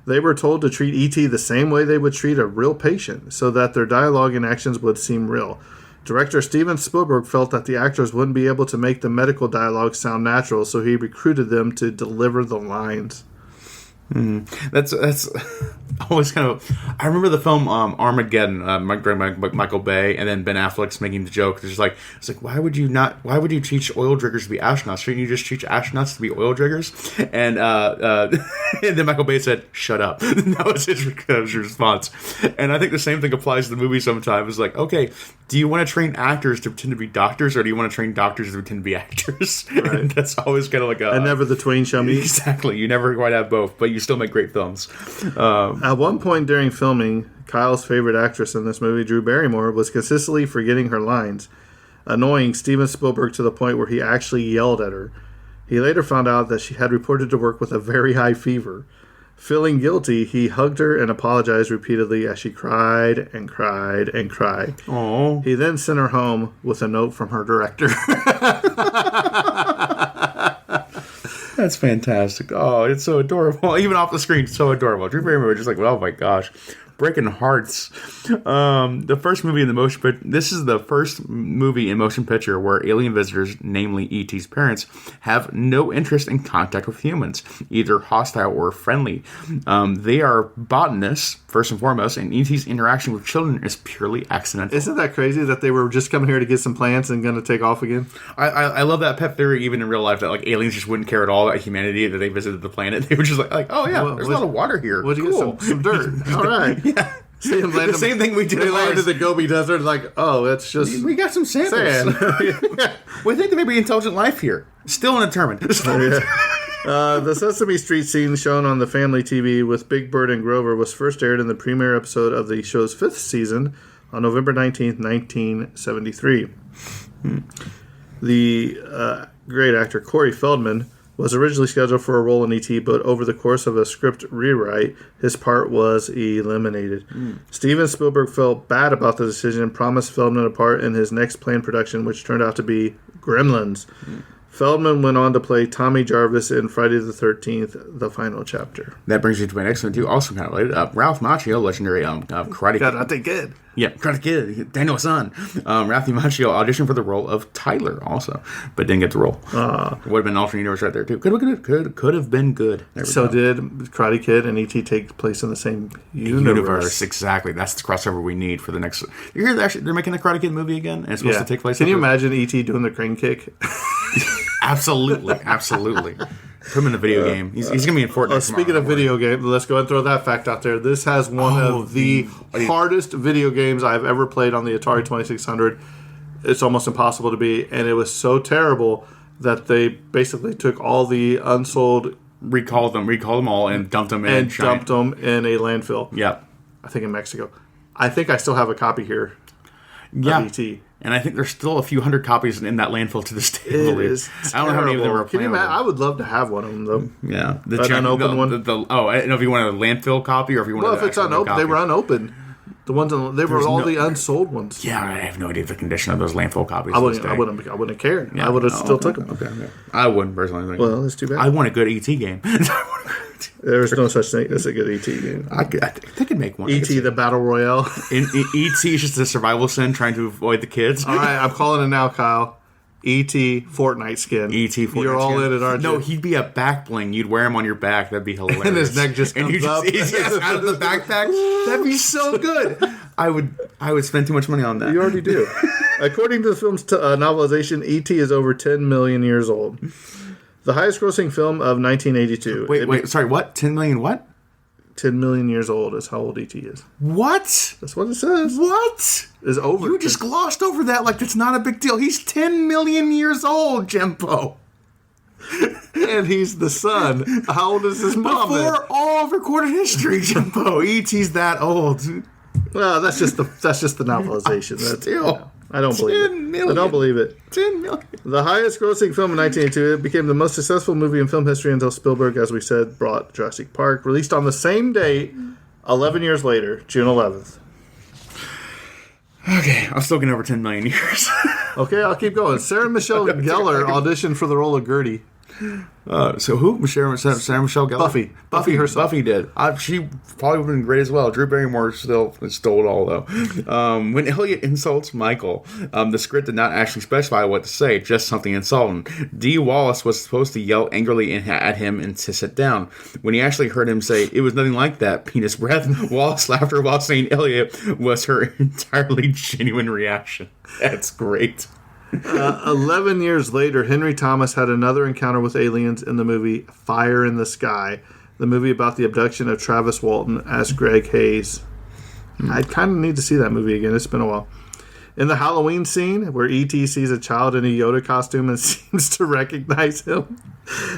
They were told to treat E.T. the same way they would treat a real patient, so that their dialogue and actions would seem real. Director Steven Spielberg felt that the actors wouldn't be able to make the medical dialogue sound natural, so he recruited them to deliver the lines. That's always kind of... I remember the film Armageddon, Michael Bay, and then Ben Affleck's making the joke. It's like, why would you teach oil driggers to be astronauts? Shouldn't you just teach astronauts to be oil driggers? And and then Michael Bay said, shut up. That was his response. And I think the same thing applies to the movie sometimes. It's like, okay, do you want to train actors to pretend to be doctors, or do you want to train doctors to pretend to be actors? Right. And that's always kind of like and never the twain shall meet. Exactly. You never quite have both, but you still make great films. At one point during filming, Kyle's favorite actress in this movie, Drew Barrymore, was consistently forgetting her lines, annoying Steven Spielberg to the point where he actually yelled at her. He later found out that she had reported to work with a very high fever. Feeling guilty, he hugged her and apologized repeatedly as she cried and cried and cried. Aww. He then sent her home with a note from her director. That's fantastic. Oh, it's so adorable. Even off the screen, so adorable. Drew Barrymore was just like, oh my gosh. Breaking hearts. The first movie in the motion picture. This is the first movie in motion picture where alien visitors, namely E.T.'s parents, have no interest in contact with humans, either hostile or friendly. They are botanists, first and foremost, and E.T.'s interaction with children is purely accidental. Isn't that crazy that they were just coming here to get some plants and going to take off again? I love that pet theory, even in real life, that like aliens just wouldn't care at all about humanity, that they visited the planet. They were just like oh yeah, there's a lot of water here. What'd you get? Some dirt. All right. Yeah. The same thing we did. They landed in the Gobi Desert, like, oh, it's just... We got some samples. Sand. We think there may be intelligent life here. Still undetermined. The Sesame Street scene shown on the family TV with Big Bird and Grover was first aired in the premiere episode of the show's 5th season on November 19th, 1973. The great actor Corey Feldman was originally scheduled for a role in E.T., but over the course of a script rewrite, his part was eliminated. Steven Spielberg felt bad about the decision and promised Feldman a part in his next planned production, which turned out to be Gremlins. Feldman went on to play Tommy Jarvis in Friday the 13th, the final chapter. That brings me to my next one, too. Also kind of related. Ralph Macchio, legendary Karate Kid. Karate Kid. Yeah, Karate Kid. Daniel's son. Ralph Macchio auditioned for the role of Tyler, also, but didn't get the role. It would have been an alternate universe right there, too. Could have been good. So did Karate Kid and E.T. take place in the same universe? Exactly. That's the crossover we need for the next... You hear they're making the Karate Kid movie again, and it's supposed to take place... Can you imagine E.T. doing the crane kick? Absolutely. Put him in a video game. He's going to be in Fortnite. Speaking of video game, let's go and throw that fact out there. This has one of the hardest video games I've ever played on the Atari 2600. It's almost impossible to beat, and it was so terrible that they basically took all the unsold... Recalled them all, and dumped them in a landfill. Yeah. I think in Mexico. I think I still have a copy here of E.T. And I think there's still a few hundred copies in that landfill to this day. It is I don't know how many of them are Can you imagine? I would love to have one of them, though. Yeah. An unopened one? I don't know if you want a landfill copy or if you want Well, if it's unopened, they were unopened. The ones they were all the unsold ones. Yeah, I have no idea the condition of those landfill copies. I wouldn't have cared. Yeah. I would have still took them. Okay. I wouldn't personally. Well, that's too bad. I want a good ET game. There's no such thing as a good ET game. They could make one. ET the Battle Royale. ET is just a survival sin trying to avoid the kids. All right, I'm calling it now, Kyle. E.T. Fortnite skin. E.T. Fortnite You're all skin. in it, aren't you? No, he'd be a back bling. You'd wear him on your back. That'd be hilarious. And his neck just comes up. Yes, out of the backpack. That'd be so good. I would spend too much money on that. You already do. According to the film's novelization, E.T. is over 10 million years old. The highest grossing film of 1982. Wait, sorry, what? 10 million what? 10 million years old is how old E.T. is. What? That's what it says. What? Is over. You just glossed over that like it's not a big deal. He's 10 million years old, Jimbo. And he's the son. How old is his mom? Before all of recorded history, Jimbo. E.T.'s that old. Well, that's just the novelization. Still. I don't believe it. 10 million. I don't believe it. 10 million. The highest grossing film in 1982, it became the most successful movie in film history until Spielberg, as we said, brought Jurassic Park, released on the same date, 11 years later, June 11th. Okay, I'm still getting over 10 million years. Okay, I'll keep going. Sarah Michelle Gellar auditioned for the role of Gertie. So who? Sarah Michelle Gellar? Buffy herself. Buffy did. She probably would have been great as well. Drew Barrymore still stole it all, though. When Elliot insults Michael, the script did not actually specify what to say, just something insulting. Dee Wallace was supposed to yell angrily at him and to sit down. When he actually heard him say, "It was nothing like that," penis breath, Wallace laughed her while saying Elliot was her entirely genuine reaction. That's great. 11 years later, Henry Thomas had another encounter with aliens in the movie Fire in the Sky, the movie about the abduction of Travis Walton as Greg Hayes. I kind of need to see that movie again. It's been a while. In the Halloween scene, where E.T. sees a child in a Yoda costume and seems to recognize him,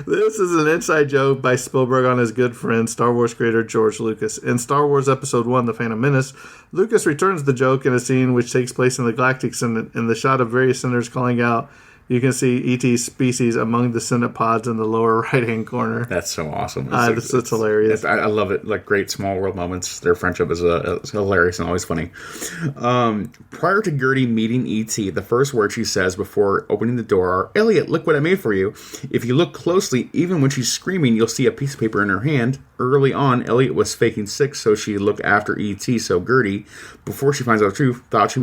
this is an inside joke by Spielberg on his good friend, Star Wars creator George Lucas. In Star Wars Episode 1, The Phantom Menace, Lucas returns the joke in a scene which takes place in the Galactic Senate. In the shot of various senators calling out, you can see E.T.'s species among the Senate pods in the lower right-hand corner. That's so awesome. It's hilarious. I love it. Like, great small world moments. Their friendship is hilarious and always funny. Prior to Gertie meeting E.T., the first word she says before opening the door are, "Elliot, look what I made for you." If you look closely, even when she's screaming, you'll see a piece of paper in her hand. Early on, Elliot was faking sick so she'd look after E.T., so Gertie, before she finds out the truth, thought he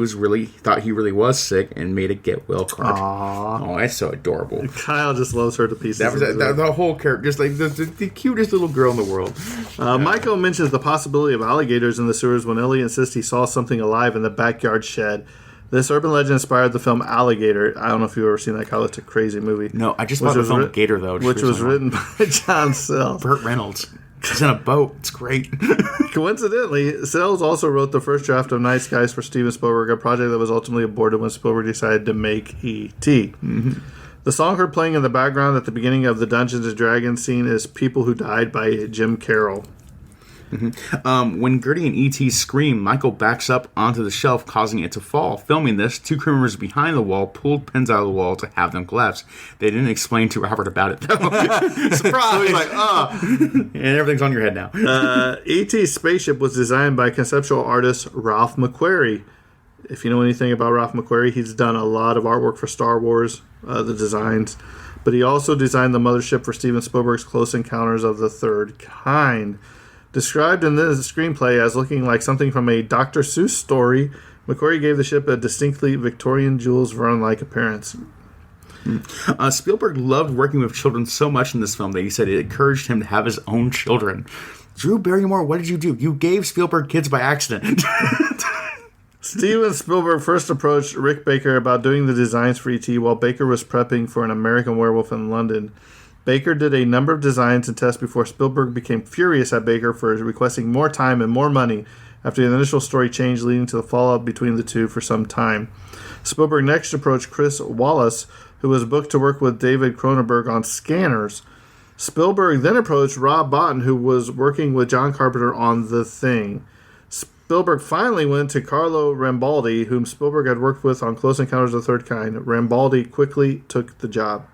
really was sick and made a get well card. Aww. Oh, that's so adorable. Kyle just loves her to pieces. The whole character, just like the cutest little girl in the world. Michael mentions the possibility of alligators in the sewers when Elliot insists he saw something alive in the backyard shed. This urban legend inspired the film Alligator. I don't know if you've ever seen that, Kyle. It's a crazy movie. No, I just saw the film Gator, though. Which was written by John Sells. Burt Reynolds. He's in a boat. It's great. Coincidentally, Sells also wrote the first draft of Night Skies for Steven Spielberg, a project that was ultimately aborted when Spielberg decided to make E.T. Mm-hmm. The song heard playing in the background at the beginning of the Dungeons & Dragons scene is People Who Died by Jim Carroll. Mm-hmm. When Gertie and E.T. scream, Michael backs up onto the shelf, causing it to fall. Filming this, two crew members behind the wall pulled pins out of the wall to have them collapse. They didn't explain to Robert about it, though. Surprise! So he's like, and everything's on your head now. E.T.'s spaceship was designed by conceptual artist Ralph McQuarrie. If you know anything about Ralph McQuarrie, he's done a lot of artwork for Star Wars, the designs. But he also designed the mothership for Steven Spielberg's Close Encounters of the Third Kind. Described in this screenplay as looking like something from a Dr. Seuss story, McQuarrie gave the ship a distinctly Victorian Jules Verne-like appearance. Spielberg loved working with children so much in this film that he said it encouraged him to have his own children. Drew Barrymore, what did you do? You gave Spielberg kids by accident. Steven Spielberg first approached Rick Baker about doing the designs for E.T. while Baker was prepping for An American Werewolf in London. Baker did a number of designs and tests before Spielberg became furious at Baker for requesting more time and more money after the initial story changed, leading to the fallout between the two for some time. Spielberg next approached Chris Wallace, who was booked to work with David Cronenberg on Scanners. Spielberg then approached Rob Bottin, who was working with John Carpenter on The Thing. Spielberg finally went to Carlo Rambaldi, whom Spielberg had worked with on Close Encounters of the Third Kind. Rambaldi quickly took the job.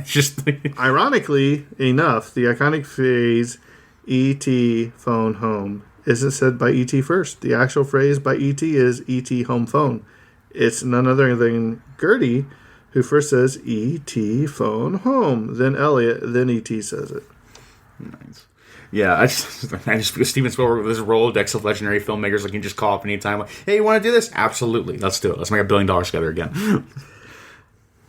Just Ironically enough, the iconic phrase "E.T. phone home" isn't said by E.T. first. The actual phrase by E.T. is "E.T. home phone." It's none other than Gertie who first says "E.T. phone home," then Elliot, then E.T. says it. Nice. Yeah, I just Steven Spielberg with his Rolodex of legendary filmmakers, like, you can just call up anytime. Like, hey, you want to do this? Absolutely, let's do it. Let's make $1 billion together again.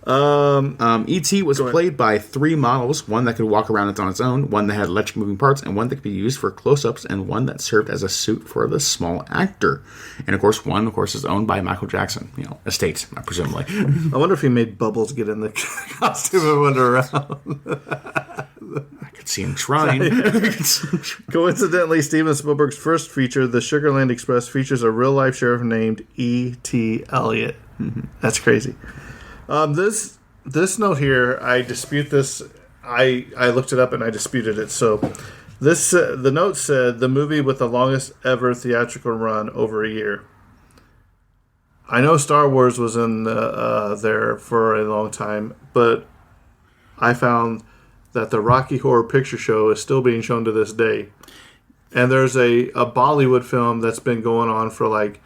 E.T. was played by 3 models, one that could walk around on its own, one that had electric moving parts, and one that could be used for close-ups, and one that served as a suit for the small actor. And, of course, one, is owned by Michael Jackson, estate, presumably. I wonder if he made Bubbles get in the costume and wander around. I could see him trying. Coincidentally, Steven Spielberg's first feature, The Sugarland Express, features a real-life sheriff named E.T. Elliott. Mm-hmm. That's crazy. This note here, I dispute this. I looked it up and I disputed it. So the note said the movie with the longest ever theatrical run over a year. I know Star Wars was in there for a long time, but I found that the Rocky Horror Picture Show is still being shown to this day. And there's a Bollywood film that's been going on for like,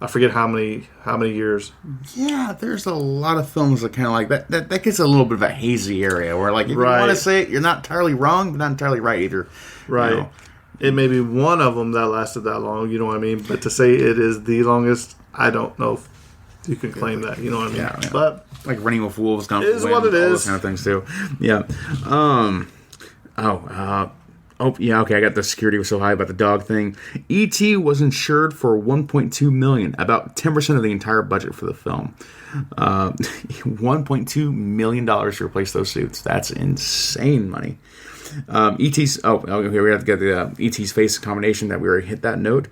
I forget how many years. Yeah, there's a lot of films that kind of like that. That gets a little bit of a hazy area where, like, if you want to say it, you're not entirely wrong, but not entirely right either. Right. It may be one of them that lasted that long, you know what I mean? But to say it is the longest, I don't know if you can claim that, you know what I mean? Yeah. But like Running with Wolves, Gone is with what it all is. those kind of things too. Yeah. Oh, yeah, okay, I got the security was so high about the dog thing. E.T. was insured for $1.2 million, about 10% of the entire budget for the film. $1.2 million to replace those suits. That's insane money. E.T.'s... Oh, okay, we have to get the E.T.'s face combination that we already hit that note.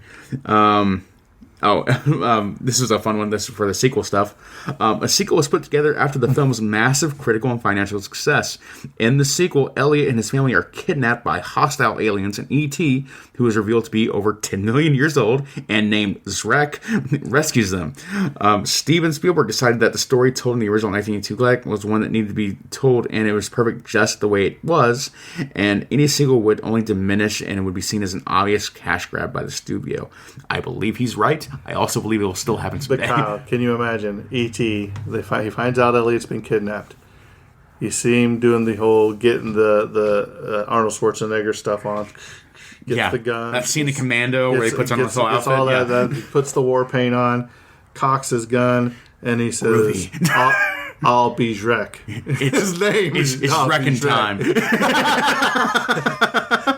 This is a fun one. This is for the sequel stuff. A sequel was put together after the film's massive critical and financial success. In the sequel, Elliot and his family are kidnapped by hostile aliens, and E.T., who is revealed to be over 10 million years old and named Zrek, rescues them. Steven Spielberg decided that the story told in the original 1982 was one that needed to be told, and it was perfect just the way it was, and any sequel would only diminish, and it would be seen as an obvious cash grab by the studio. I believe he's right. I also believe it will still happen someday. But Kyle, can you imagine E.T.? He finds out Elliot's been kidnapped. You see him doing the whole getting the Arnold Schwarzenegger stuff on. Gets the gun. That scene in Commando where he puts on the whole outfit. All that, he puts the war paint on, cocks his gun, and he says, I'll be Shrek. His name is Shrekin' time.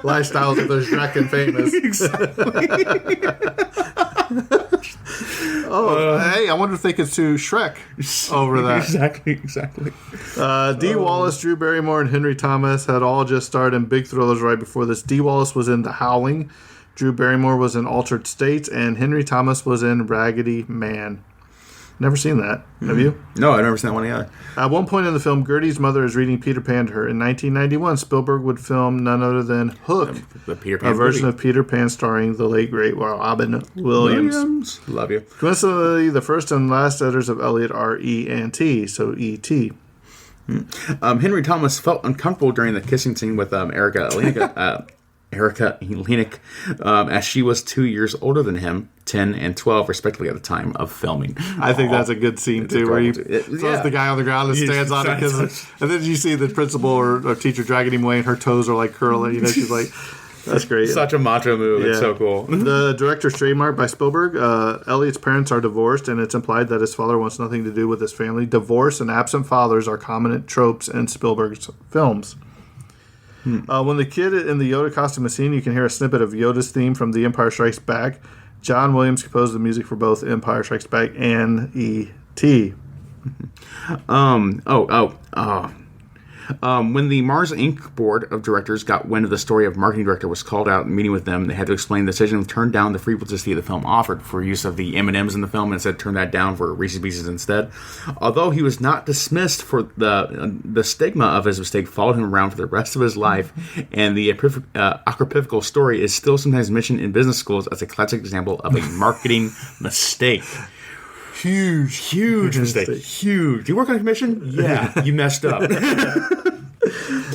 Lifestyles of the Shrekin' famous. Exactly. Hey, I wonder if they could sue Shrek over that. Exactly. Dee Wallace, Drew Barrymore, and Henry Thomas had all just starred in big thrillers right before this. Dee Wallace was in The Howling, Drew Barrymore was in Altered States, and Henry Thomas was in Raggedy Man. Never seen that. Have you? No, I've never seen that one either. At one point in the film, Gertie's mother is reading Peter Pan to her. In 1991, Spielberg would film none other than Hook, the Peter Pan a version movie of Peter Pan starring the late, great Robin Williams. Love you. Coincidentally, the first and last letters of Elliot are E and T, so E.T. Henry Thomas felt uncomfortable during the kissing scene with Erica Helenic, as she was 2 years older than him, 10 and 12 respectively at the time of filming. I think that's a good scene too, where he throws the guy on the ground and stands on it, and then you see the principal or teacher dragging him away, and her toes are like curling. You know, she's like, "That's great." Such a macho move. Yeah. It's so cool. The director's trademark by Spielberg. Elliot's parents are divorced, and it's implied that his father wants nothing to do with his family. Divorce and absent fathers are common tropes in Spielberg's films. When the kid in the Yoda costume is seen, you can hear a snippet of Yoda's theme from The Empire Strikes Back. John Williams composed the music for both Empire Strikes Back and E.T. When the Mars Inc. board of directors got wind of the story of marketing director was called out and meeting with them, they had to explain the decision to turn down the free publicity the film offered for use of the M&Ms in the film, and instead turn that down for Reese's Pieces instead. Although he was not dismissed, for the stigma of his mistake followed him around for the rest of his life, and the apocryphal story is still sometimes mentioned in business schools as a classic example of a marketing mistake. Huge mistake. Huge. You work on a commission? Yeah, you messed up.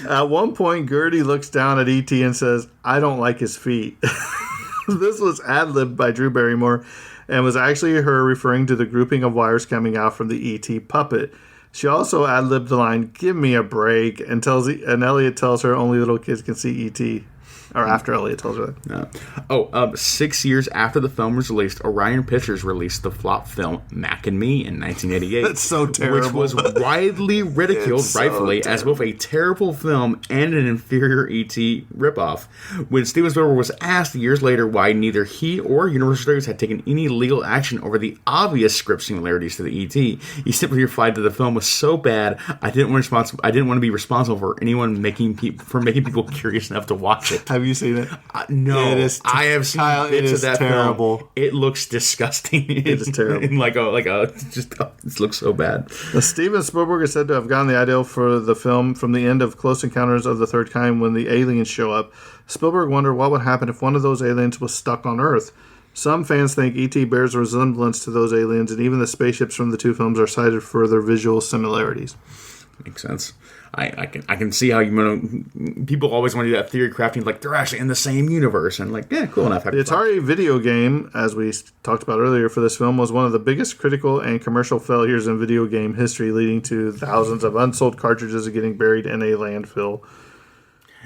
At one point, Gertie looks down at E.T. and says, "I don't like his feet." This was ad-libbed by Drew Barrymore and was actually her referring to the grouping of wires coming out from the E.T. puppet. She also ad-libbed the line, "Give me a break," and Elliot tells her only little kids can see E.T. Or after Elliot tells her that. 6 years after the film was released, Orion Pictures released the flop film Mac and Me in 1988. That's so terrible. Which was widely ridiculed, rightfully, as both a terrible film and an inferior E.T. ripoff. When Steven Spielberg was asked years later why neither he or Universal Studios had taken any legal action over the obvious script similarities to the E.T., he simply replied that the film was so bad, I didn't want to be responsible for anyone making people curious enough to watch it. Have you seen it? No, I have seen Kyle, bits of that terrible. film. It looks disgusting. It is terrible. It looks so bad. Steven Spielberg is said to have gotten the idea for the film from the end of Close Encounters of the Third Kind when the aliens show up. Spielberg wondered what would happen if one of those aliens was stuck on Earth. Some fans think E.T. bears a resemblance to those aliens, and even the spaceships from the two films are cited for their visual similarities. Makes sense. I can see how people always want to do that theory crafting, like they're actually in the same universe, and like, yeah, cool enough. The Atari video game, as we talked about earlier for this film, was one of the biggest critical and commercial failures in video game history, leading to thousands of unsold cartridges getting buried in a landfill.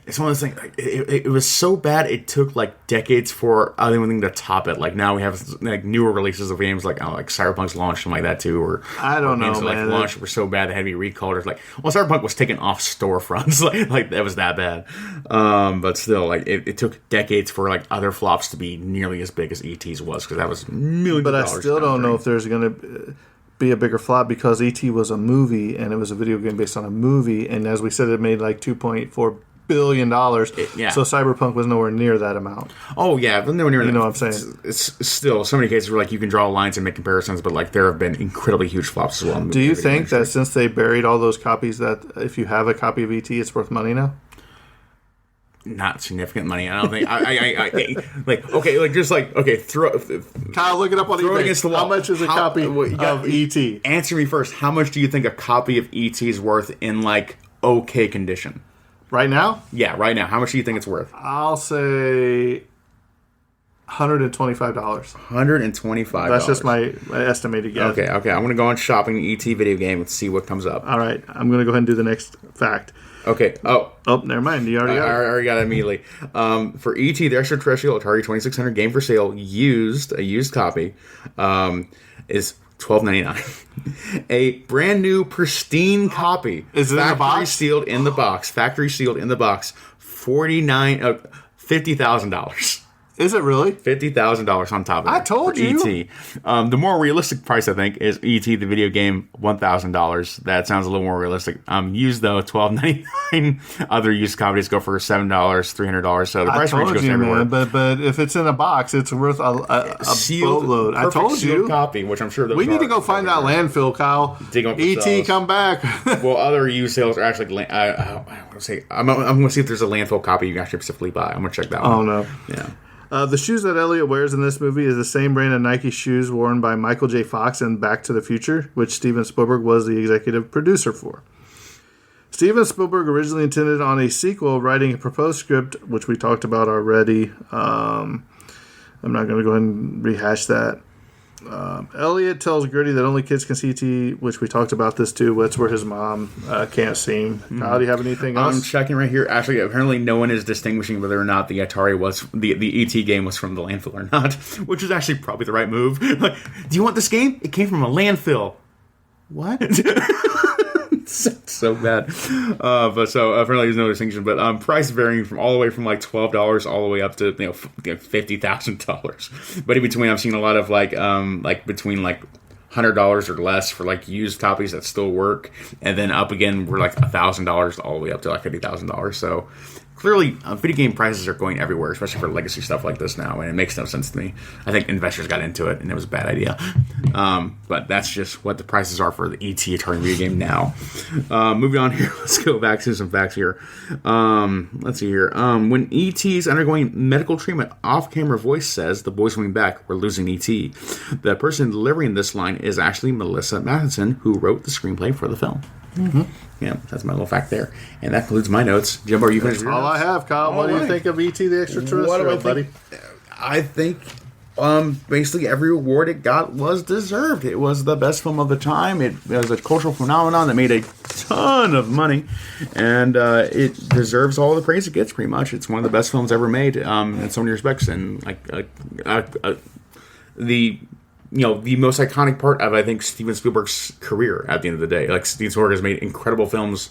It's one of those things. It was so bad. It took like decades for anything to top it. Like now we have like newer releases of games like Cyberpunk's launch, something like that too. Or I don't know, games that, man. Launched were so bad they had to be recalled. Or like, well, Cyberpunk was taken off storefronts. like that was that bad. But still, like it took decades for like other flops to be nearly as big as ET's was, because that was millions. But of I dollars still don't know if there's going to be a bigger flop, because E.T. was a movie and it was a video game based on a movie, and as we said, it made like $2.4 billion. Yeah. So Cyberpunk was nowhere near that amount. Oh yeah, but nowhere near. You know what I'm saying? It's still so many cases where like you can draw lines and make comparisons, but like there have been incredibly huge flops as well. Do you think that since they buried all those copies, that if you have a copy of E.T., it's worth money now? Not significant money. I don't think. Throw. Kyle, look it up on Throw eBay. it against the wall. How much is a copy of E.T.? Answer me first. How much do you think a copy of E.T. is worth in like okay condition? Right now? Yeah, right now. How much do you think it's worth? I'll say $125. $125. That's just my estimated guess. Okay. I'm going to go on shopping ET video game and see what comes up. All right. I'm going to go ahead and do the next fact. Okay. Oh, never mind. You already got it. I already got it immediately. For ET, the extraterrestrial Atari 2600 game for sale, a used copy, is $12.99. A brand new pristine copy. Is it in the box? Factory sealed in the box. $50,000. Is it really? $50,000 on top of it. I told you. E.T. The more realistic price, I think, is E.T. the video game, $1,000. That sounds a little more realistic. Used though, $12.99. Other used copies go for $7, $300. So the price range goes everywhere. Man, but if it's in a box, it's worth a boatload. I told you. Copy, which I'm sure we need to go find that landfill, Kyle. E.T. come back. Well, other used sales are actually. I'm going to see if there's a landfill copy you can actually specifically buy. I'm going to check that one. Oh no. Yeah. The shoes that Elliot wears in this movie is the same brand of Nike shoes worn by Michael J. Fox in Back to the Future, which Steven Spielberg was the executive producer for. Steven Spielberg originally intended on a sequel, writing a proposed script, which we talked about already. I'm not going to go ahead and rehash that. Elliot tells Gertie that only kids can see T, which we talked about this too. That's where his mom can't see him. Kyle, do you have anything else? I'm checking right here. Actually, apparently no one is distinguishing whether or not the Atari was the ET game was from the landfill or not, which is actually probably the right move. Like, do you want this game? It came from a landfill. What? So bad. But so apparently there's no distinction. But price varying from all the way from like $12 all the way up to $50,000. But in between, I've seen a lot of like between like $100 or less for like used copies that still work, and then up again we're like $1,000 all the way up to like $50,000. So clearly, video game prices are going everywhere, especially for legacy stuff like this now, and it makes no sense to me. I think investors got into it, and it was a bad idea. But that's just what the prices are for the ET Atari video game now. Moving on here, let's go back to some facts here. Let's see here. When ET is undergoing medical treatment, off-camera voice says, "The boy's coming back. We're losing ET." The person delivering this line is actually Melissa Matheson, who wrote the screenplay for the film. Mm-hmm. Yeah, that's my little fact there. And that concludes my notes. Jimbo, are you finished? All I have, Kyle. What do you think of E.T. the Extraterrestrial, buddy? I think basically every award it got was deserved. It was the best film of the time. It was a cultural phenomenon that made a ton of money. And it deserves all the praise it gets, pretty much. It's one of the best films ever made in so many respects. And the most iconic part of, I think, Steven Spielberg's career at the end of the day. Like, Steven Spielberg has made incredible films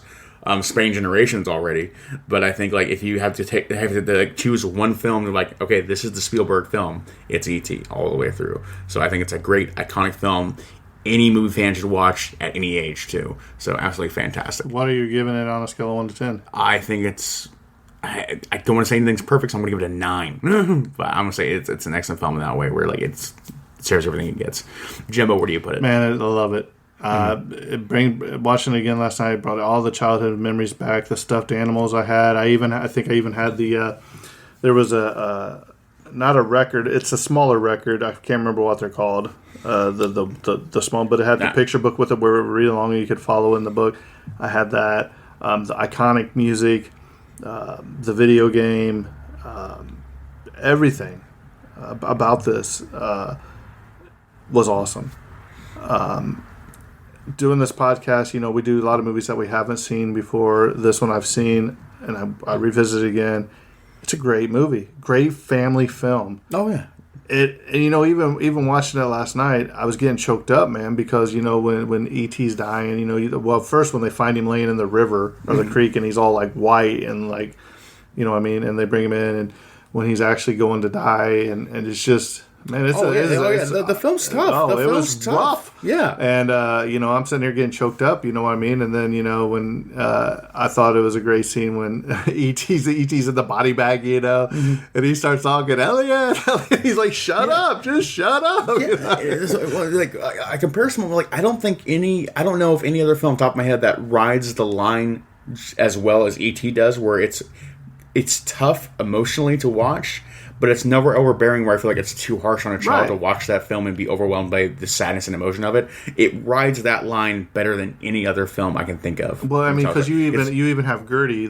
spanning generations already, but I think, like, if you have to choose one film, like, okay, this is the Spielberg film, it's E.T. all the way through. So I think it's a great, iconic film. Any movie fan should watch at any age, too. So absolutely fantastic. What are you giving it on a scale of 1 to 10? I think it's... I don't want to say anything's perfect, so I'm going to give it a 9. But I'm going to say it's an excellent film in that way, where, like, it shares everything it gets. Jimbo, where do you put it? Man, I love it. Watching it again last night brought all the childhood memories back. The stuffed animals I had. I think I even had the. There was not a record. It's a smaller record. I can't remember what they're called. The small, but it had the picture book with it where it would read along and you could follow in the book. I had that. The iconic music, the video game, everything about this was awesome. Doing this podcast, we do a lot of movies that we haven't seen before. This one I've seen, and I revisit it again. It's a great movie, great family film. Oh yeah. Even watching it last night, I was getting choked up, man, because when E.T.'s dying, first when they find him laying in the river or the creek and he's all like white and like, and they bring him in, and when he's actually going to die, and it's just. Man, the film's tough. It was rough. Yeah. And, I'm sitting here getting choked up, you know what I mean? And then, when I thought it was a great scene when E.T.'s in the body bag, and he starts talking, Elliot. He's like, shut up. Just shut up. Yeah. I compare some, I don't know if any other film off the top of my head that rides the line as well as E.T. does, where it's tough emotionally to watch, but it's never overbearing where I feel like it's too harsh on a child to watch that film and be overwhelmed by the sadness and emotion of it. It rides that line better than any other film I can think of. Well, I mean, because you even have Gertie,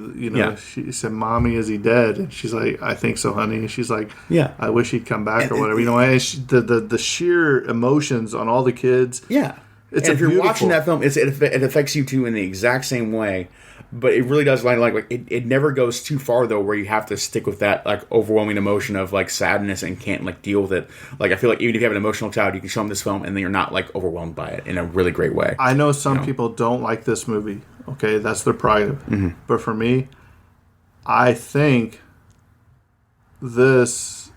she said, "Mommy, is he dead?" And she's like, "I think so, honey." And she's like, "Yeah, I wish he'd come back," or whatever. And the sheer emotions on all the kids. Yeah, if you're watching that film, it affects you too in the exact same way. But it really does it never goes too far though, where you have to stick with that overwhelming emotion of sadness and can't deal with it. I feel like even if you have an emotional child, you can show them this film and then you're not overwhelmed by it in a really great way. I know some people don't like this movie. Okay, that's their prerogative. Mm-hmm. But for me, I think this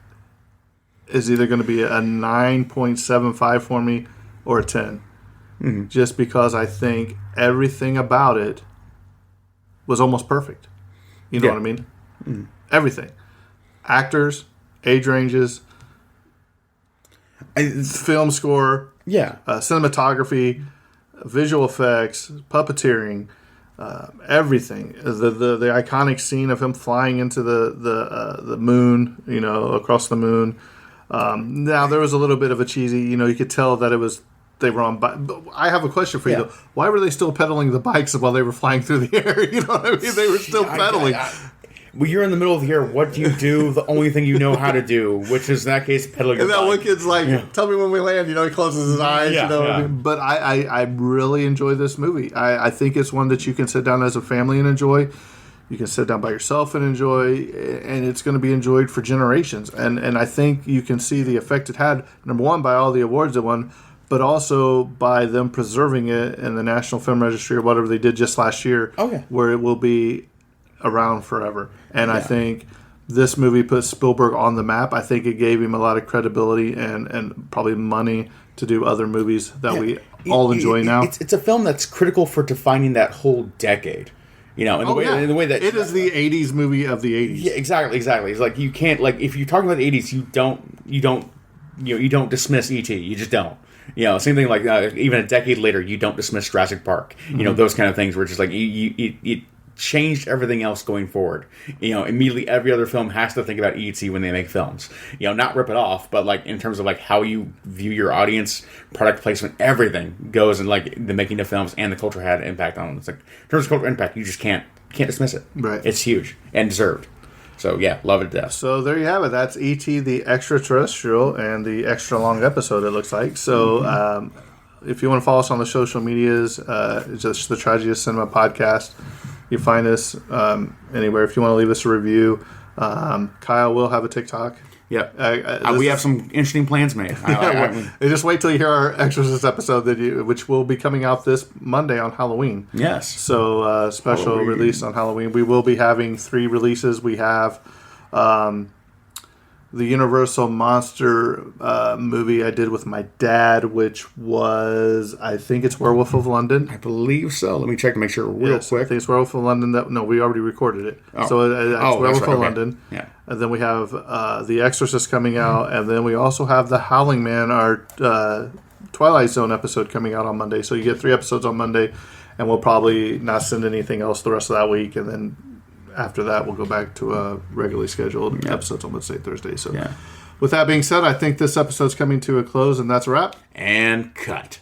is either going to be a 9.75 for me or a 10. Mm-hmm. Just because I think everything about it was almost perfect. You know what I mean? Mm. Everything. Actors, age ranges, film score, cinematography, visual effects, puppeteering, everything. The iconic scene of him flying into the moon, across the moon. Now, there was a little bit of a cheesy, you could tell that they were on bike. I have a question for you, though. Why were they still pedaling the bikes while they were flying through the air? You know what I mean? They were still pedaling. Well, you're in the middle of the air. What do you do? The only thing you know how to do, which is, in that case, pedaling and your bike. And that one kid's like, tell me when we land. He closes his eyes. What I mean? But I really enjoy this movie. I think it's one that you can sit down as a family and enjoy. You can sit down by yourself and enjoy, and it's going to be enjoyed for generations. And I think you can see the effect it had, number one, by all the awards it won, but also by them preserving it in the National Film Registry or whatever they did just last year, where it will be around forever. And I think this movie put Spielberg on the map. I think it gave him a lot of credibility and probably money to do other movies that we all enjoy now. It's a film that's critical for defining that whole decade. In the way that it is the '80s movie of the '80s. Yeah, exactly. It's like you can't if you're talking about the '80s, you don't dismiss E.T. You just don't. Same thing like even a decade later, you don't dismiss Jurassic Park. Those kind of things where it's just like it changed everything else going forward. Immediately every other film has to think about E.T. when they make films. Not rip it off, but like in terms of like how you view your audience, product placement, everything goes in like the making of films and the culture had an impact on them. It's like in terms of cultural impact, you just can't dismiss it. Right. It's huge and deserved. So yeah, love it to death. So there you have it. That's E.T. the Extraterrestrial and the extra long episode, it looks like. So if you want to follow us on the social medias, it's just the Tragedy of Cinema podcast. You find us anywhere. If you want to leave us a review, Kyle will have a TikTok. Yeah, we have some interesting plans made. Just wait till you hear our Exorcist episode, which will be coming out this Monday on Halloween. Yes. So special release on Halloween. We will be having 3 releases. We have the Universal Monster movie I did with my dad, which was, I think it's Werewolf of London. I believe so. Let me check to make sure real quick. I think it's Werewolf of London. No, we already recorded it. Oh. So it's Werewolf of London. Yeah. And then we have The Exorcist coming out. And then we also have The Howling Man, our Twilight Zone episode coming out on Monday. So you get 3 episodes on Monday. And we'll probably not send anything else the rest of that week. And then after that, we'll go back to a regularly scheduled episodes on Wednesday, Thursday. So with that being said, I think this episode's coming to a close, and that's a wrap. And cut.